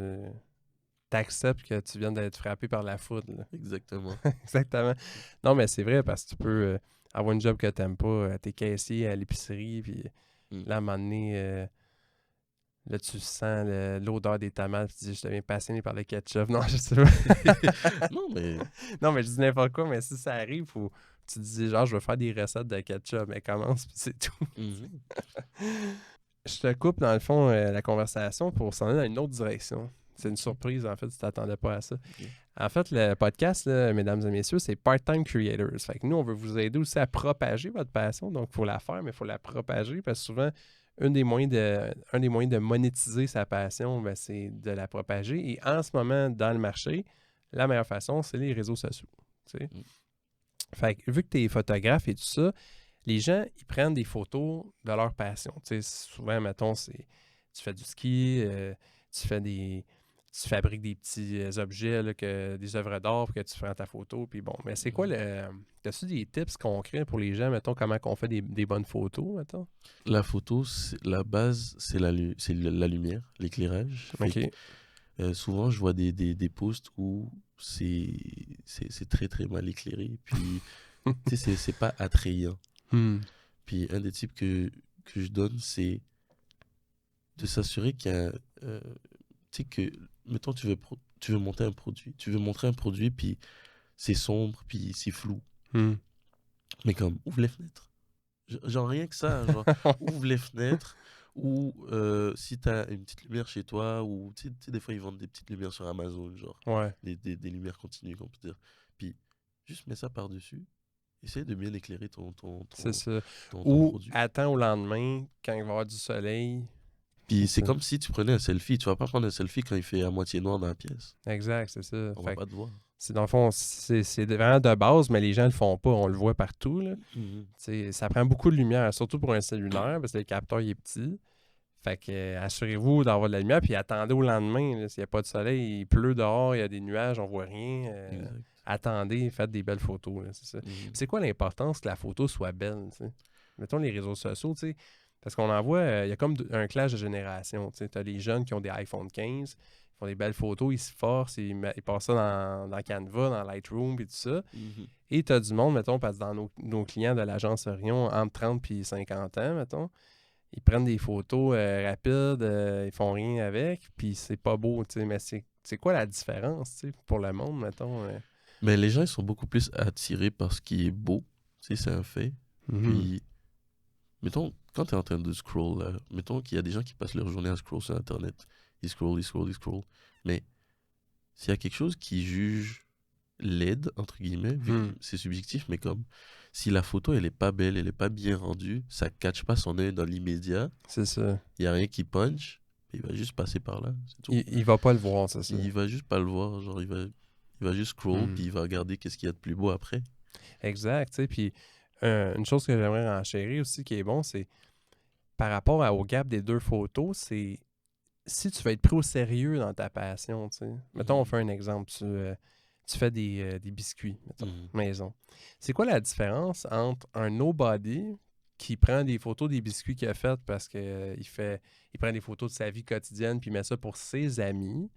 acceptes que tu viens d'être frappé par la foudre. Là.
Exactement.
Exactement. Non, mais c'est vrai parce que tu peux avoir une job que t'aimes pas, t'es caissier à l'épicerie, puis
Mm.
là, à un moment donné, là, tu sens l'odeur des tomates, puis tu dis, je deviens passionné par le ketchup. Non, je sais pas.
Non, mais
Non, mais je dis n'importe quoi, mais si ça arrive, tu te dis, genre, je veux faire des recettes de ketchup, mais commence, puis c'est tout.
mhm.
Je te coupe, dans le fond, la conversation pour s'en aller dans une autre direction. C'est une surprise, en fait, tu t'attendais pas à ça.
Ok.
En fait, le podcast, là, mesdames et messieurs, c'est Part-Time Creators. Fait que nous, on veut vous aider aussi à propager votre passion. Donc, il faut la faire, mais il faut la propager parce que souvent, un des moyens de monétiser sa passion, ben, c'est de la propager. Et en ce moment, dans le marché, la meilleure façon, c'est les réseaux sociaux. Tu sais.
Mm.
Fait que, vu que tu es photographe et tout ça, les gens, ils prennent des photos de leur passion. Tu sais, souvent, mettons, tu fais du ski, tu fabriques des petits objets, là, des œuvres d'art pour que tu prends ta photo. Puis bon, mais c'est quoi T'as-tu des tips concrets pour les gens, mettons, comment qu'on fait des bonnes photos, mettons?
La photo, la base, c'est la lumière, l'éclairage. Fait que,
OK.
souvent, je vois des posts où c'est très très mal éclairé. Puis, tu sais, c'est pas attrayant.
Hmm.
Puis, un des types que je donne, c'est de s'assurer qu'il y a. Tu sais, que, mettons, tu veux monter un produit. Tu veux montrer un produit, puis c'est sombre, puis c'est flou.
Hmm.
Mais comme, ouvre les fenêtres. Genre, rien que ça. Genre, ouvre les fenêtres. Ou si t'as une petite lumière chez toi, ou tu sais, des fois ils vendent des petites lumières sur Amazon, genre
Ouais,
des lumières continues, qu'on peut dire. Puis juste mets ça par-dessus, essaye de bien éclairer
c'est ça.
ton
Ou
produit.
attends au lendemain, quand il va y avoir du soleil.
Puis
C'est
c'est
ça.
comme si tu prenais un selfie, tu vas pas prendre un selfie quand il fait à moitié noir dans la pièce.
Exact, c'est ça.
On va
Fait que
pas te voir.
c'est dans le fond, c'est vraiment de base, mais les gens le font pas. On le voit partout, là.
Mhm.
Ça prend beaucoup de lumière, surtout pour un cellulaire, parce que le capteur il est petit. Fait que assurez-vous d'avoir de la lumière, puis attendez au lendemain. là, S'il n'y a pas de soleil, il pleut dehors, il y a des nuages, on voit rien.
Exact.
Attendez, faites des belles photos, là, c'est ça. Puis
Mhm.
c'est quoi l'importance que la photo soit belle, tu sais? Mettons les réseaux sociaux, tu sais. Parce qu'on en voit, il y a comme un clash de génération. Tu as les jeunes qui ont des iPhone 15, ils font des belles photos, ils se forcent, ils passent ça dans Canva, dans Lightroom, et tout ça.
Mhm.
Et tu as du monde, mettons, parce que dans nos clients de l'agence Orion, entre 30 et 50 ans, mettons, ils prennent des photos rapides, ils font rien avec, puis c'est pas beau, tu sais. Mais c'est quoi la différence, tu sais, pour le monde, mettons?
Mais les gens ils sont beaucoup plus attirés par ce qui est beau, tu sais, c'est un fait.
Mhm.
Puis mettons, quand tu es en train de scroll, là, mettons qu'il y a des gens qui passent leur journée à scroll sur Internet. Ils scrollent, ils scrollent, ils scrollent. Mais s'il y a quelque chose qui juge laide, entre guillemets, vu que
Hmm.
c'est subjectif, mais comme si la photo, elle est pas belle, elle est pas bien rendue, ça catch pas son œil dans l'immédiat,
C'est ça.
il y a rien qui punch, il va juste passer par là, c'est tout.
Il va pas le voir, c'est ça.
Il va juste pas le voir, genre il va juste scroll,
Hmm.
puis il va regarder qu'est-ce qu'il y a de plus beau après.
Exact, tu sais. Puis une chose que j'aimerais renchérir aussi qui est bon, c'est par rapport au gap des deux photos, c'est si tu veux être pris au sérieux dans ta passion, tu sais. Mettons, on
Mhm.
fait un exemple. Tu fais des biscuits, mettons,
Mhm.
maison. C'est quoi la différence entre un nobody qui prend des photos des biscuits qu'il a fait parce que il prend des photos de sa vie quotidienne puis il met ça pour ses amis,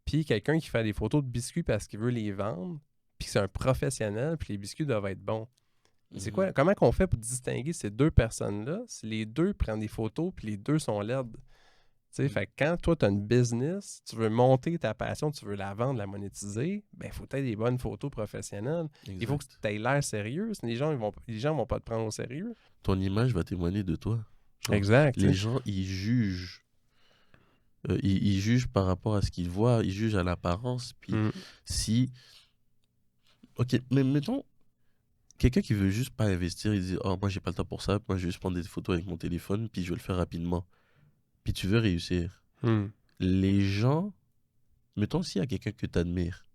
puis quelqu'un qui fait des photos de biscuits parce qu'il veut les vendre, puis que c'est un professionnel, puis les biscuits doivent être bons. C'est
Mhm.
quoi, comment qu'on fait pour distinguer ces deux personnes-là si les deux prennent des photos puis les deux sont laides? sais. Fait que quand toi, tu as une business, tu veux monter ta passion, tu veux la vendre, la monétiser, ben il faut que tu aies des bonnes photos professionnelles. Il faut que
Exact.
tu aies l'air sérieux. Sinon, les gens vont pas te prendre au sérieux.
Ton image va témoigner de toi. Genre,
Exact, tu
les
sais.
gens, ils jugent. Ils jugent par rapport à ce qu'ils voient, ils jugent à l'apparence. Puis
Mm.
si... Ok, mais mettons, quelqu'un qui veut juste pas investir, il dit, oh, moi, j'ai pas le temps pour ça, moi, je vais juste prendre des photos avec mon téléphone, puis je vais le faire rapidement. Puis tu veux réussir.
Mm.
Les gens, mettons s'il y a quelqu'un que tu admires,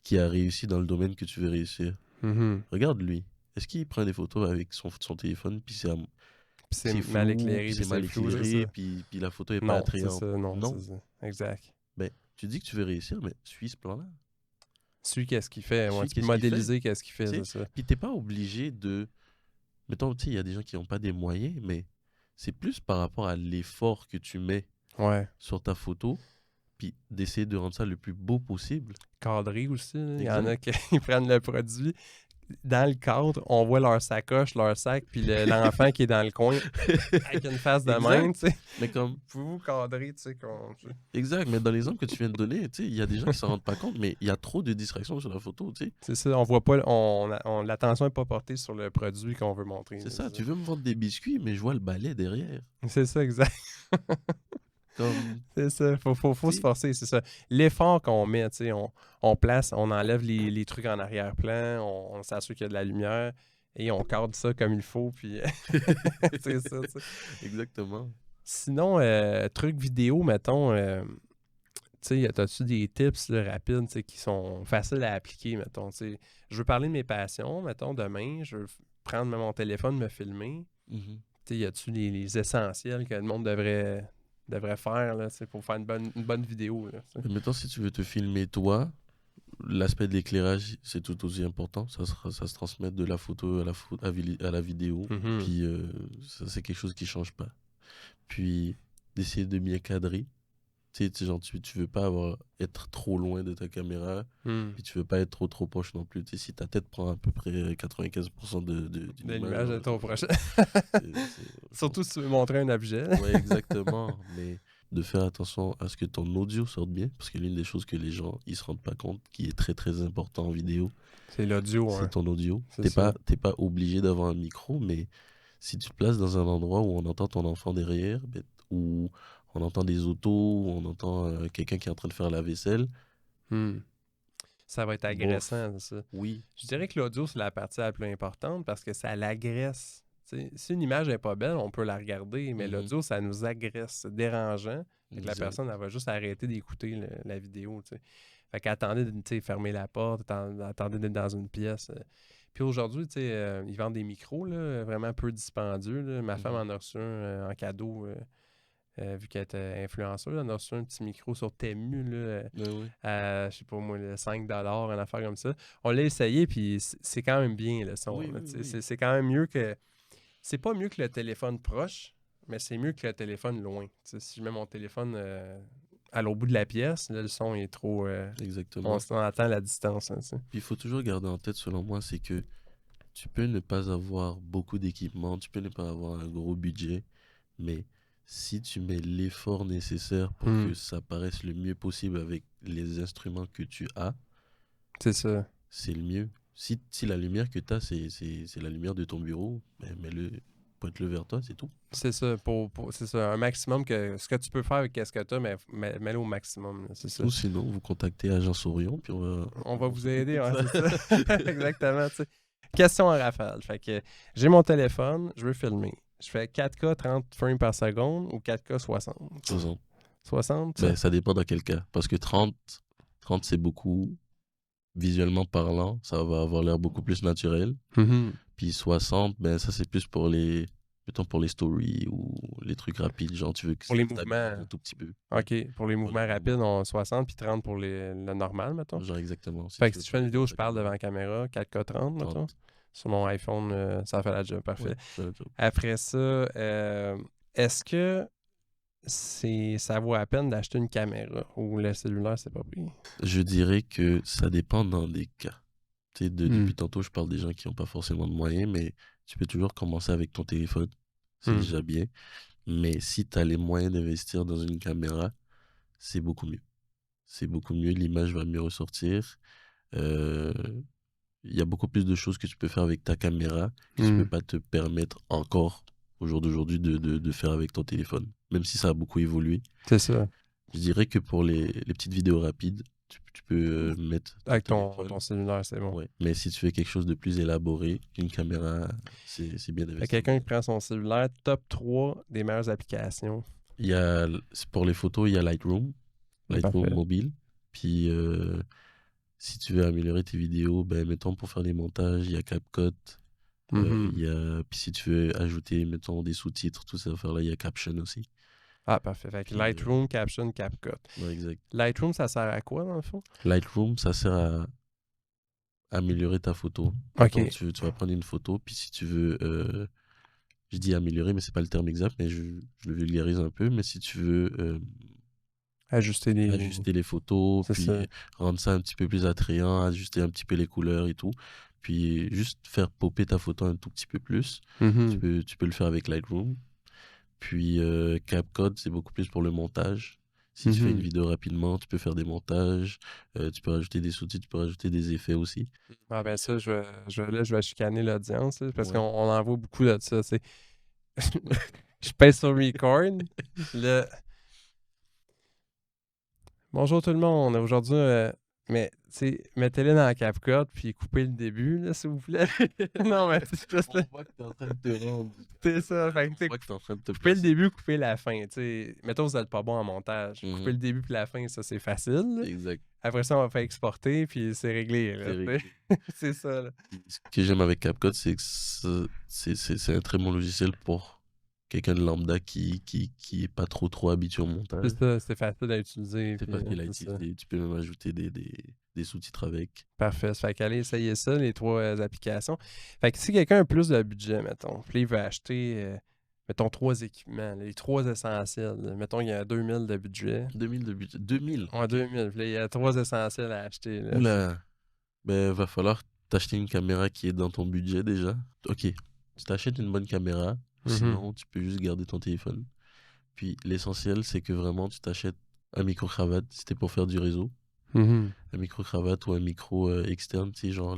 qui a réussi dans le domaine que tu veux réussir,
Mhm.
regarde lui. Est-ce qu'il prend des photos avec son téléphone, puis
Puis c'est
c'est
mal
flou,
éclairé,
puis
puis
c'est
c'est
mal
flou, c'est
éclairé,
ça.
puis la photo est pas
Non, c'est
attrayante?
ça, non,
Non.
c'est ça. Exact.
Ben, tu dis que tu veux réussir, mais suis ce plan-là.
Suis qu'est-ce qu'il fait. Ouais,
Suis
tu peux
qu'est-ce qu'il fait.
modéliser qu'est-ce qu'il fait,
Tu sais,
c'est ça.
puis t'es pas obligé de... Mettons, tu sais, il y a des gens qui n'ont pas des moyens, mais c'est plus par rapport à l'effort que tu mets
Ouais.
sur ta photo, puis d'essayer de rendre ça le plus beau possible.
Cadré aussi, là. Il y en a
Exact.
qui prennent le produit. Dans le cadre, on voit leur sacoche, leur sac, puis l'enfant qui est dans le coin avec une face de
Exact.
même, tu sais.
Mais comme...
Pouvez-vous cadrer, tu sais,
Exact, mais dans l'exemple que tu viens de donner, tu sais, il y a des gens qui s'en rendent pas compte, mais il y a trop de distractions sur la photo, tu sais.
c'est ça, on voit pas, l'attention n'est pas portée sur le produit qu'on veut montrer.
C'est ça, tu veux me vendre des biscuits, mais je vois le balai derrière.
C'est ça, exact.
Comme,
C'est ça, faut
tu
se
sais,
forcer, c'est ça. L'effort qu'on met, tu sais, on place, on enlève les trucs en arrière-plan, on s'assure qu'il y a de la lumière et on cadre ça comme il faut, puis c'est ça, tu sais.
exactement.
Sinon, trucs vidéo, mettons, tu sais, as-tu des tips là, rapides, tu sais, qui sont faciles à appliquer, mettons, tu sais. Je veux parler de mes passions, mettons, demain, je veux prendre mon téléphone, me filmer.
Mhm.
Tu sais, y a-tu les essentiels que le monde devrait faire là, tu sais, pour faire une bonne vidéo, là, tu sais.
Mais maintenant, si tu veux te filmer toi, l'aspect de l'éclairage, c'est tout aussi important. Ça se transmet de la photo à la vidéo.
Mhm.
Puis, ça, c'est quelque chose qui change pas. Puis, d'essayer de bien cadrer. Tu sais, genre, tu veux pas être trop loin de ta caméra,
Hmm.
puis tu veux pas être trop proche non plus. Tu sais, si ta tête prend à peu près 95% d'une
De
image,
l'image de ton prochain.
c'est-
Surtout si tu veux montrer un objet.
Ouais, exactement. Mais de faire attention à ce que ton audio sorte bien, parce que l'une des choses que les gens ils se rendent pas compte, qui est très très important en vidéo,
C'est l'audio,
c'est
hein.
ton audio.
C'est ça.
T'es pas obligé d'avoir un micro, mais si tu te places dans un endroit où on entend ton enfant derrière, ben, où on entend des autos, où on entend quelqu'un qui est en train de faire la vaisselle,
Hmm. Ça va être
bof,
agressant, c'est ça.
oui,
Je dirais que l'audio, c'est la partie la plus importante parce que ça l'agresse. Tu sais, si une image n'est pas belle, on peut la regarder, mais
Mhm.
l'audio, ça nous agresse. C'est dérangeant. Fait que la
exact.
personne, elle va juste arrêter d'écouter la vidéo. Tu sais. Fait qu'attendez de tu sais, fermer la porte, attendez d'être dans une pièce. Puis aujourd'hui, tu sais, ils vendent des micros là, vraiment peu dispendieux. Là. Ma femme
Mhm.
en a reçu un en cadeau. Vu qu'elle était influenceuse, elle a reçu un petit micro sur Temu, là,
Ouais, ouais.
je sais pas moi, 5 une affaire comme ça. On l'a essayé, puis c'est quand même bien le son.
Oui,
Là,
oui,
tu sais.
oui.
C'est quand même mieux que. C'est pas mieux que le téléphone proche, mais c'est mieux que le téléphone loin. Tu sais, si je mets mon téléphone à l'autre bout de la pièce, là, le son est trop.
Exactement.
On attend la distance. Hein, tu sais.
Puis il faut toujours garder en tête, selon moi, c'est que tu peux ne pas avoir beaucoup d'équipement, tu peux ne pas avoir un gros budget, mais si tu mets l'effort nécessaire pour
Hmm,
que ça paraisse le mieux possible avec les instruments que tu as,
c'est ça.
c'est le mieux. Si la lumière que tu as, c'est la lumière de ton bureau, ben pointe-le vers toi, c'est tout.
C'est ça. C'est ça. Un maximum que. Ce que tu peux faire avec ce que tu as, mais mets-le au maximum. Là, c'est ça.
Ou sinon, vous contactez Agence Orion, puis
On va
on
vous
s'occupe
aider,
de
ouais,
ça.
c'est ça. Exactement, tu sais. Question en rafale. Fait que j'ai mon téléphone, je veux filmer. Je fais 4K 30 frames par seconde ou 4K 60?
60.
60,
Ben, ça dépend dans quel cas. Parce que 30 c'est beaucoup. Visuellement parlant, ça va avoir l'air beaucoup plus naturel.
Mhm.
Puis 60, ben ça c'est plus mettons pour les stories ou les trucs rapides, genre tu veux que
Pour les
ça
mouvements.
un tout petit peu.
OK. Pour les mouvements
les
rapides, on 60 puis 30 pour le normal, mettons.
Genre exactement.
Fait que
tu
si
veux
je fais une
pas
vidéo,
mettre
je
ta
parle devant
caméra,
la caméra, 4K 30, mettons.
30.
Sur mon iPhone, ça fait la job. Parfait.
Ouais, ça fait la job.
Après ça, est-ce que ça vaut la peine d'acheter une caméra ou le cellulaire, c'est pas pris?
Je dirais que ça dépend dans des cas. Tu sais,
Hmm.
depuis tantôt, je parle des gens qui n'ont pas forcément de moyens, mais tu peux toujours commencer avec ton téléphone. C'est
Hmm.
déjà bien. Mais si tu as les moyens d'investir dans une caméra, c'est beaucoup mieux. C'est beaucoup mieux, l'image va mieux ressortir. Euh, Il y a beaucoup plus de choses que tu peux faire avec ta caméra que tu peux
Hmm,
pas te permettre encore au jour d'aujourd'hui de faire avec ton téléphone. Même si ça a beaucoup évolué.
c'est ça.
Je dirais que pour les petites vidéos rapides, tu peux mettre ton
Avec ton
téléphone.
cellulaire, c'est bon.
Ouais. Mais si tu fais quelque chose de plus élaboré, une caméra, c'est bien
Fait que
investi.
quelqu'un qui prend son cellulaire, top 3 des meilleures applications.
Pour les photos, il y a Lightroom
Parfait.
mobile. Puis si tu veux améliorer tes vidéos, ben mettons pour faire des montages, il y a CapCut.
Mhm.
Puis si tu veux ajouter, mettons, des sous-titres, tout ça, affaire-là, il y a Caption aussi.
Ah, parfait. Fait que
Puis,
Lightroom, Caption, CapCut.
ouais, exact.
Lightroom, ça sert à quoi, dans le fond?
Lightroom, ça sert à améliorer ta photo. Mettons,
OK.
tu vas prendre une photo, puis si tu veux, je dis améliorer, mais c'est pas le terme exact, mais je le vulgarise un peu, mais si tu veux
Ajuster les...
ajuster les photos,
C'est
puis
ça.
rendre ça un petit peu plus attrayant, ajuster un petit peu les couleurs et tout, puis juste faire popper ta photo un tout petit peu plus,
Mhm.
tu peux le faire avec Lightroom. Puis CapCut, c'est beaucoup plus pour le montage. Si tu fais une
Mhm.
vidéo rapidement, tu peux faire des montages, tu peux rajouter des sous-titres, tu peux rajouter des effets aussi.
Ah ben ça, là, je vais chicaner l'audience, là, parce qu'on
Ouais.
on en voit beaucoup de ça. Je pèse sur record. Le... Bonjour tout le monde. Aujourd'hui, mais tu sais, mettez-le dans la CapCut puis coupez le début, là, s'il vous plaît. Non, mais c'est juste là.
On voit que t'es en train de te rendre.
C'est ça. Fait que, tu
On
sais,
voit que t'es en train de te
coupez le
placer.
début, coupez la fin. Tu sais, mettons, vous n'êtes pas bon en montage. Coupez
Mhm.
le début puis la fin, ça, c'est facile, là.
Exact,
Après ça, on va faire exporter puis c'est réglé, là,
c'est
tu sais.
réglé.
C'est ça, là.
Ce que j'aime avec CapCut, c'est que c'est un très bon logiciel pour quelqu'un de lambda qui est pas trop habitué au montage.
C'est ça, c'est facile à utiliser.
C'est
Puis,
facile à
c'est ça.
utiliser. Tu peux même ajouter des sous-titres avec.
Parfait. Ça fait qu'allez essayer ça, les 3 applications. Fait que si quelqu'un a plus de budget, mettons, puis il veut acheter, mettons, 3 équipements, là, les 3 essentiels. Là. Mettons, il y a 2000 de budget.
2000 de budget. 2000,
Ouais,
ok.
2000. Puis là, il y a 3 essentiels à acheter. Là.
Oula. Ben, va falloir t'acheter une caméra qui est dans ton budget déjà. Ok, tu t'achètes une bonne caméra, ou
Mhm.
sinon tu peux juste garder ton téléphone. Puis l'essentiel, c'est que vraiment tu t'achètes un micro-cravate si c'était pour faire du réseau.
Mhm.
Un micro-cravate ou un micro externe, tu sais, genre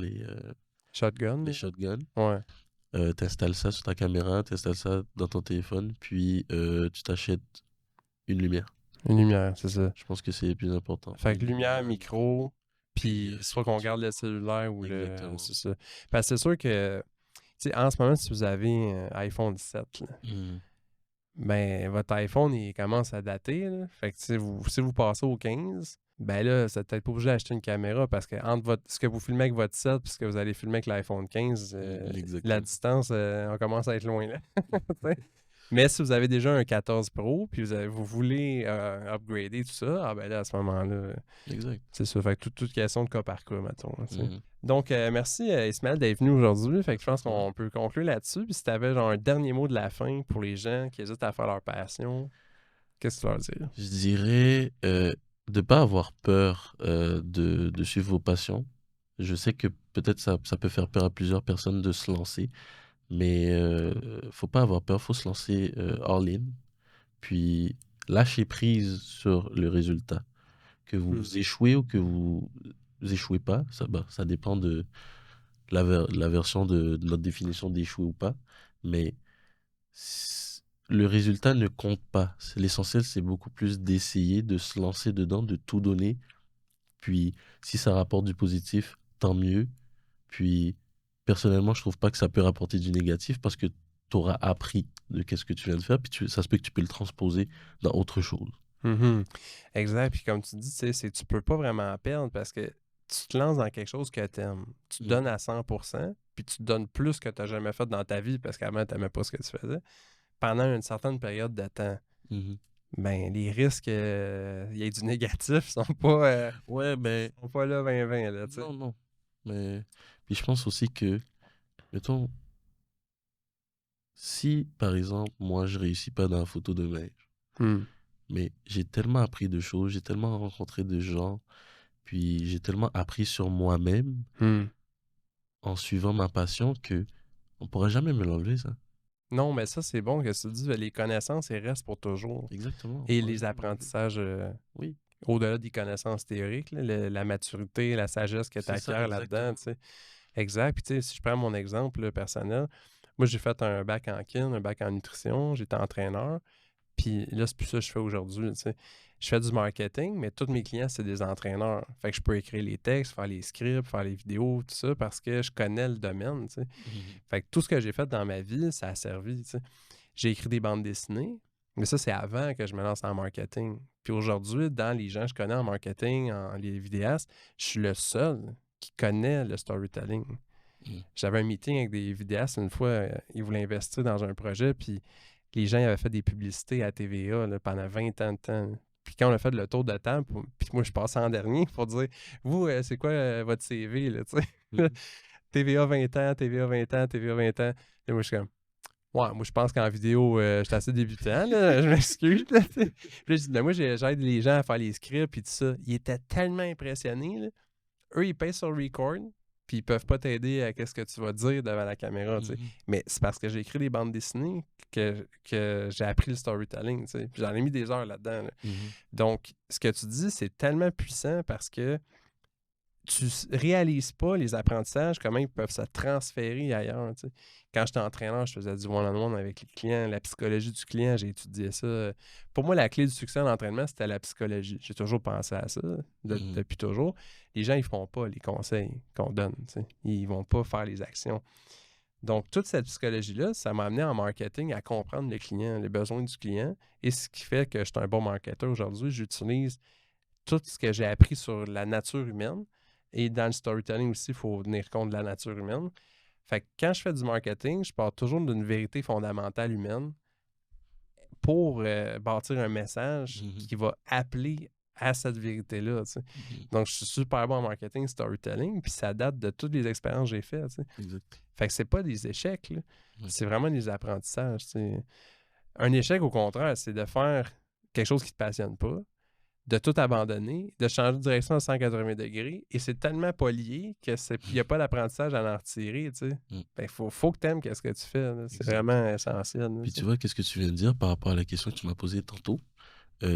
Shotgun.
les
Là.
shotguns.
Ouais.
T'installes ça sur ta caméra, t'installes ça dans ton téléphone, puis tu t'achètes une lumière.
Une lumière, c'est ça.
Je pense que c'est le plus important.
Fait
Une
que lumière,
lumière,
micro,
puis
puis soit qu'on
tu-
garde le cellulaire ou le.
Exactement.
C'est ça. Parce que c'est sûr que, tu sais, en ce moment, si vous avez un iPhone 17, là,
Mhm.
ben, votre iPhone, il commence à dater. Là. Fait que si vous passez au 15, ben là, c'est peut-être pas obligé d'acheter une caméra parce que entre ce que vous filmez avec votre 7 et ce que vous allez filmer avec l'iPhone 15, la
Exactement.
distance, on commence à être loin là. Tu sais. Mais si vous avez déjà un 14 Pro puis vous voulez upgrader tout ça, ah ben là, à ce moment-là,
Exact.
c'est ça. Fait que toute question de cas par cas, mettons. Là, tu sais.
Mhm.
Donc, merci Ismaël d'être venu aujourd'hui. Fait que je pense
Ouais.
qu'on peut conclure là-dessus. Puis si tu avais genre un dernier mot de la fin pour les gens qui hésitent à faire leur passion, qu'est-ce que tu leur dis?
Je dirais de pas avoir peur de suivre vos passions. Je sais que peut-être ça peut faire peur à plusieurs personnes de se lancer, mais faut pas avoir peur, faut se lancer all-in, puis lâcher prise sur le résultat. Que
Hmm.
vous échouez ou que vous échouez pas, ça dépend de la version de notre définition d'échouer ou pas, mais le résultat ne compte pas. L'essentiel, c'est beaucoup plus d'essayer, de se lancer dedans, de tout donner. Puis, si ça rapporte du positif, tant mieux. Puis, personnellement, je trouve pas que ça peut rapporter du négatif parce que tu auras appris de qu'est-ce que tu viens de faire. Puis, ça se peut que tu peux le transposer dans autre chose.
Mhm. Exact. Puis comme tu dis, tu sais, tu peux pas vraiment perdre parce que tu te lances dans quelque chose que tu aimes. Tu te donnes
Mhm.
à 100%, puis tu te donnes plus que tu n'as jamais fait dans ta vie parce qu'avant, tu n'aimais pas ce que tu faisais. Pendant une certaine période de temps,
Mhm.
ben les risques il y ait du négatif
Ouais, mais
sont pas là 20-20, là, tu sais.
non, non. Mais puis je pense aussi que, mettons, si par exemple, moi, je réussis pas dans la photo de neige,
Hmm.
mais j'ai tellement appris de choses, j'ai tellement rencontré de gens, puis j'ai tellement appris sur moi-même
Hmm.
en suivant ma passion que on pourra jamais me l'enlever, ça.
Non, mais ça, c'est bon que tu dis, les connaissances, elles restent pour toujours.
Exactement.
Et
Ouais,
les apprentissages,
oui,
au-delà des connaissances théoriques, là, la maturité, la sagesse que tu
c'est ça,
acquiers là-dedans,
exactement.
tu sais. Exact. Puis, tu sais, si je prends mon exemple là, personnel, moi, j'ai fait un bac en kin, un bac en nutrition, j'étais entraîneur. Puis là, c'est plus ça que je fais aujourd'hui, tu sais. Je fais du marketing, mais tous mes clients, c'est des entraîneurs. Fait que je peux écrire les textes, faire les scripts, faire les vidéos, tout ça, parce que je connais le domaine, tu sais.
Mhm.
Fait que tout ce que j'ai fait dans ma vie, ça a servi, tu sais. J'ai écrit des bandes dessinées, mais ça, c'est avant que je me lance en marketing. Puis aujourd'hui, dans les gens que je connais en marketing, les vidéastes, je suis le seul qui connaît le storytelling.
Mhm.
J'avais un meeting avec des vidéastes une fois, ils voulaient investir dans un projet, puis les gens ils avaient fait des publicités à TVA là, pendant 20 ans de temps. Puis quand on a fait le tour de table, puis moi je passais en dernier pour dire vous, c'est quoi votre CV, là, tu sais?
Mhm.
TVA 20 ans, TVA 20 ans, TVA 20 ans. Et moi je suis comme ouais, moi je pense qu'en vidéo, j'étais assez débutant, là, je m'excuse. Là, tu sais. Puis là, je dis, ben, moi j'aide les gens à faire les scripts puis tout ça. Ils étaient tellement impressionnés, là. Eux, ils payent sur record, puis ils peuvent pas t'aider à qu'est-ce que tu vas dire devant la caméra, tu sais.
Mhm.
Mais c'est parce que j'ai écrit des bandes dessinées que j'ai appris le storytelling, tu sais. Puis j'en ai mis des heures là-dedans, là.
Mhm.
Donc, ce que tu dis, c'est tellement puissant parce que tu réalises pas les apprentissages, comment ils peuvent se transférer ailleurs, tu sais. Quand j'étais entraîneur, je faisais du one-on-one avec les clients, la psychologie du client, j'ai étudié ça. Pour moi, la clé du succès en entraînement, c'était la psychologie. J'ai toujours pensé à ça,
Mhm.
depuis toujours. Les gens, ils font pas les conseils qu'on donne, tu sais. Ils vont pas faire les actions. Donc, toute cette psychologie-là, ça m'a amené en marketing à comprendre le client, les besoins du client. Et ce qui fait que je suis un bon marketeur aujourd'hui, j'utilise tout ce que j'ai appris sur la nature humaine. Et dans le storytelling aussi, il faut tenir compte de la nature humaine. Fait que quand je fais du marketing, je pars toujours d'une vérité fondamentale humaine pour bâtir un message
Mhm.
qui va appeler à cette vérité-là, tu sais.
Mhm.
Donc, je suis super bon en marketing, storytelling, puis ça date de toutes les expériences que j'ai faites, tu sais.
Exact.
Fait que c'est pas des échecs, là.
Ouais.
C'est vraiment des apprentissages, tu sais. Un échec, au contraire, c'est de faire quelque chose qui te passionne pas, de tout abandonner, de changer de direction à 180 degrés, et c'est tellement pas lié qu'il n'y a pas d'apprentissage à en retirer, tu sais.
Mm.
Ben, faut que tu aimes ce que tu fais, là. C'est
Exact.
vraiment essentiel, là,
Puis
ça.
tu vois, qu'est-ce que tu viens de dire par rapport à la question que tu m'as posée tantôt?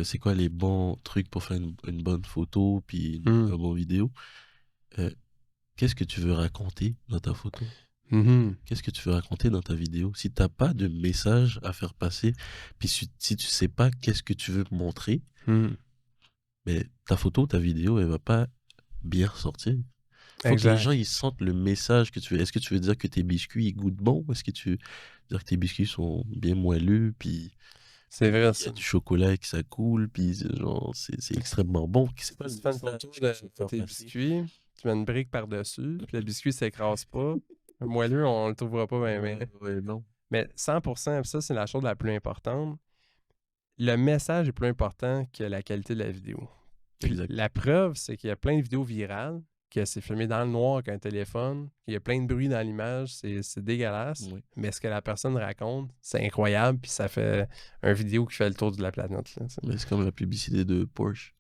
C'est quoi les bons trucs pour faire une bonne photo, puis
Hmm.
un bon vidéo? Euh, Qu'est-ce que tu veux raconter dans ta photo?
Mhm.
Qu'est-ce que tu veux raconter dans ta vidéo? Si t'as pas de message à faire passer, puis si tu sais pas qu'est-ce que tu veux montrer,
Hmm.
mais ta photo, ta vidéo, elle va pas bien ressortir. Faut que les gens
Exact.
ils sentent le message que tu veux. Est-ce que tu veux dire que tes biscuits ils goûtent bon? Est-ce que tu veux dire que tes biscuits sont bien moelleux, puis
C'est vrai,
il y a
ça.
du chocolat et que ça coule, puis genre c'est extrêmement bon. C'est quoi
Tu
le
fais une
message
photo
que
de
tu veux faire
tes
passer?
biscuits, tu mets une brique par-dessus, puis le biscuit s'écrase pas. Moelleux, on le trouvera pas bien, bien.
Ouais, non.
Mais 100%, ça, c'est la chose la plus importante. Le message est plus important que la qualité de la vidéo. Puis
Exact.
la preuve, c'est qu'il y a plein de vidéos virales, que c'est filmé dans le noir avec un téléphone, qu'il y a plein de bruit dans l'image, c'est dégueulasse.
Ouais.
Mais ce que la personne raconte, c'est incroyable, puis ça fait un vidéo qui fait le tour de la planète, là, tu sais.
Mais c'est comme la publicité de Porsche.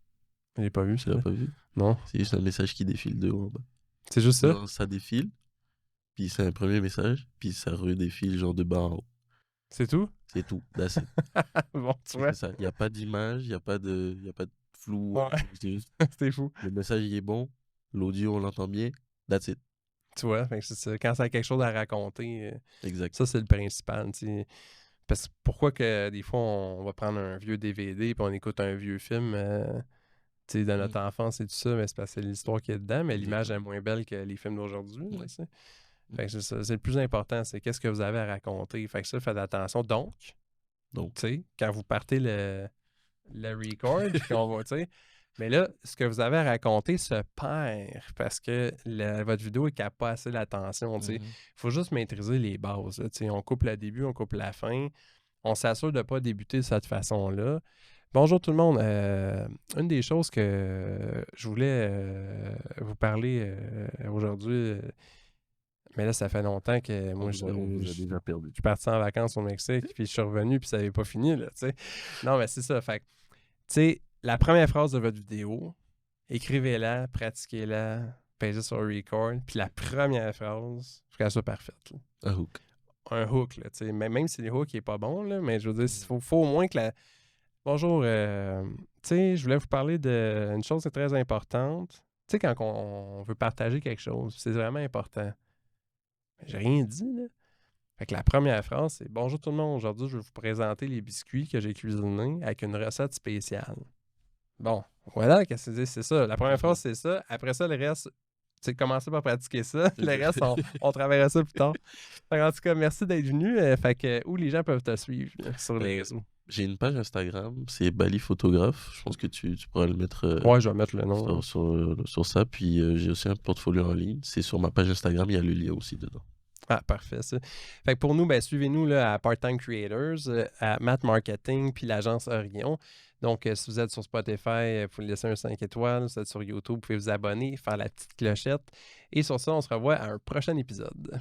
Je l'ai pas vu,
Tu
ça.
l'as pas vu?
Non.
C'est juste un message qui défile de haut en bas.
C'est juste ça?
Genre, ça défile, puis c'est un premier message, puis ça redéfile genre de bas en haut.
C'est tout?
C'est tout. That's it.
Bon, tu
C'est
vois.
que ça. Il n'y a pas d'image, il y a pas de flou.
Ouais,
C'est juste,
c'était fou.
le message il est bon, l'audio on l'entend bien, that's it.
Tu vois, fait que c'est ça. Quand ça a quelque chose à raconter,
Exact.
ça, c'est le principal, tu sais. Parce que pourquoi que des fois, on va prendre un vieux DVD puis on écoute un vieux film, tu sais, de notre enfance et tout ça, mais c'est parce que c'est l'histoire qui est dedans, mais l'image est
Exactement.
moins belle que les films d'aujourd'hui, là,
Ouais.
tu sais. Fait que c'est ça. C'est le plus important, c'est qu'est-ce que vous avez à raconter. Fait que ça, faites attention. Donc,
Donc,
tu sais, quand vous partez le record, puis qu'on va, tu sais. Mais là, ce que vous avez à raconter se perd parce que votre vidéo ne capte pas assez l'attention, tu sais. Il faut juste maîtriser les bases, là, tu sais. On coupe le début, on coupe la fin. On s'assure de ne pas débuter de cette façon-là. Bonjour tout le monde. Une des choses que je voulais vous parler aujourd'hui, mais là, ça fait longtemps que moi,
on vous a déjà perdu.
je suis parti en vacances au Mexique, puis je suis revenu, puis ça n'avait pas fini, là, tu sais. Non, mais c'est ça. Fait que, tu sais, la première phrase de votre vidéo, écrivez-la, pratiquez-la, pèsez sur record, puis la première phrase, faut qu'elle soit parfaite, là.
Un hook.
un hook, là, tu sais. Même si le hook n'est pas bon, là, mais je veux dire, il faut au moins que la... Bonjour, tu sais, je voulais vous parler d'une chose qui est très importante. Tu sais, quand on veut partager quelque chose, c'est vraiment important. J'ai rien dit, là. Fait que la première phrase, c'est bonjour tout le monde, aujourd'hui, je vais vous présenter les biscuits que j'ai cuisinés avec une recette spéciale. Bon, voilà, qu'est-ce que c'est ça. La première phrase, c'est ça. Après ça, le reste, tu sais, commencez par pratiquer ça. Le reste, on travaillera ça plus tard. Fait en tout cas, merci d'être venu. Fait que où les gens peuvent te suivre sur les réseaux.
J'ai une page Instagram, c'est Bali Photographe. Je pense que tu pourras le mettre
Ouais, je vais mettre le nom.
sur ça. Puis j'ai aussi un portfolio en ligne. C'est sur ma page Instagram, il y a le lien aussi dedans.
Ah, parfait, ça. Fait que pour nous, ben, suivez-nous là, à Part-Time Creators, à Math Marketing, puis l'agence Orion. Donc, si vous êtes sur Spotify, vous pouvez laisser un 5 étoiles. Si vous êtes sur YouTube, vous pouvez vous abonner, faire la petite clochette. Et sur ça, on se revoit à un prochain épisode.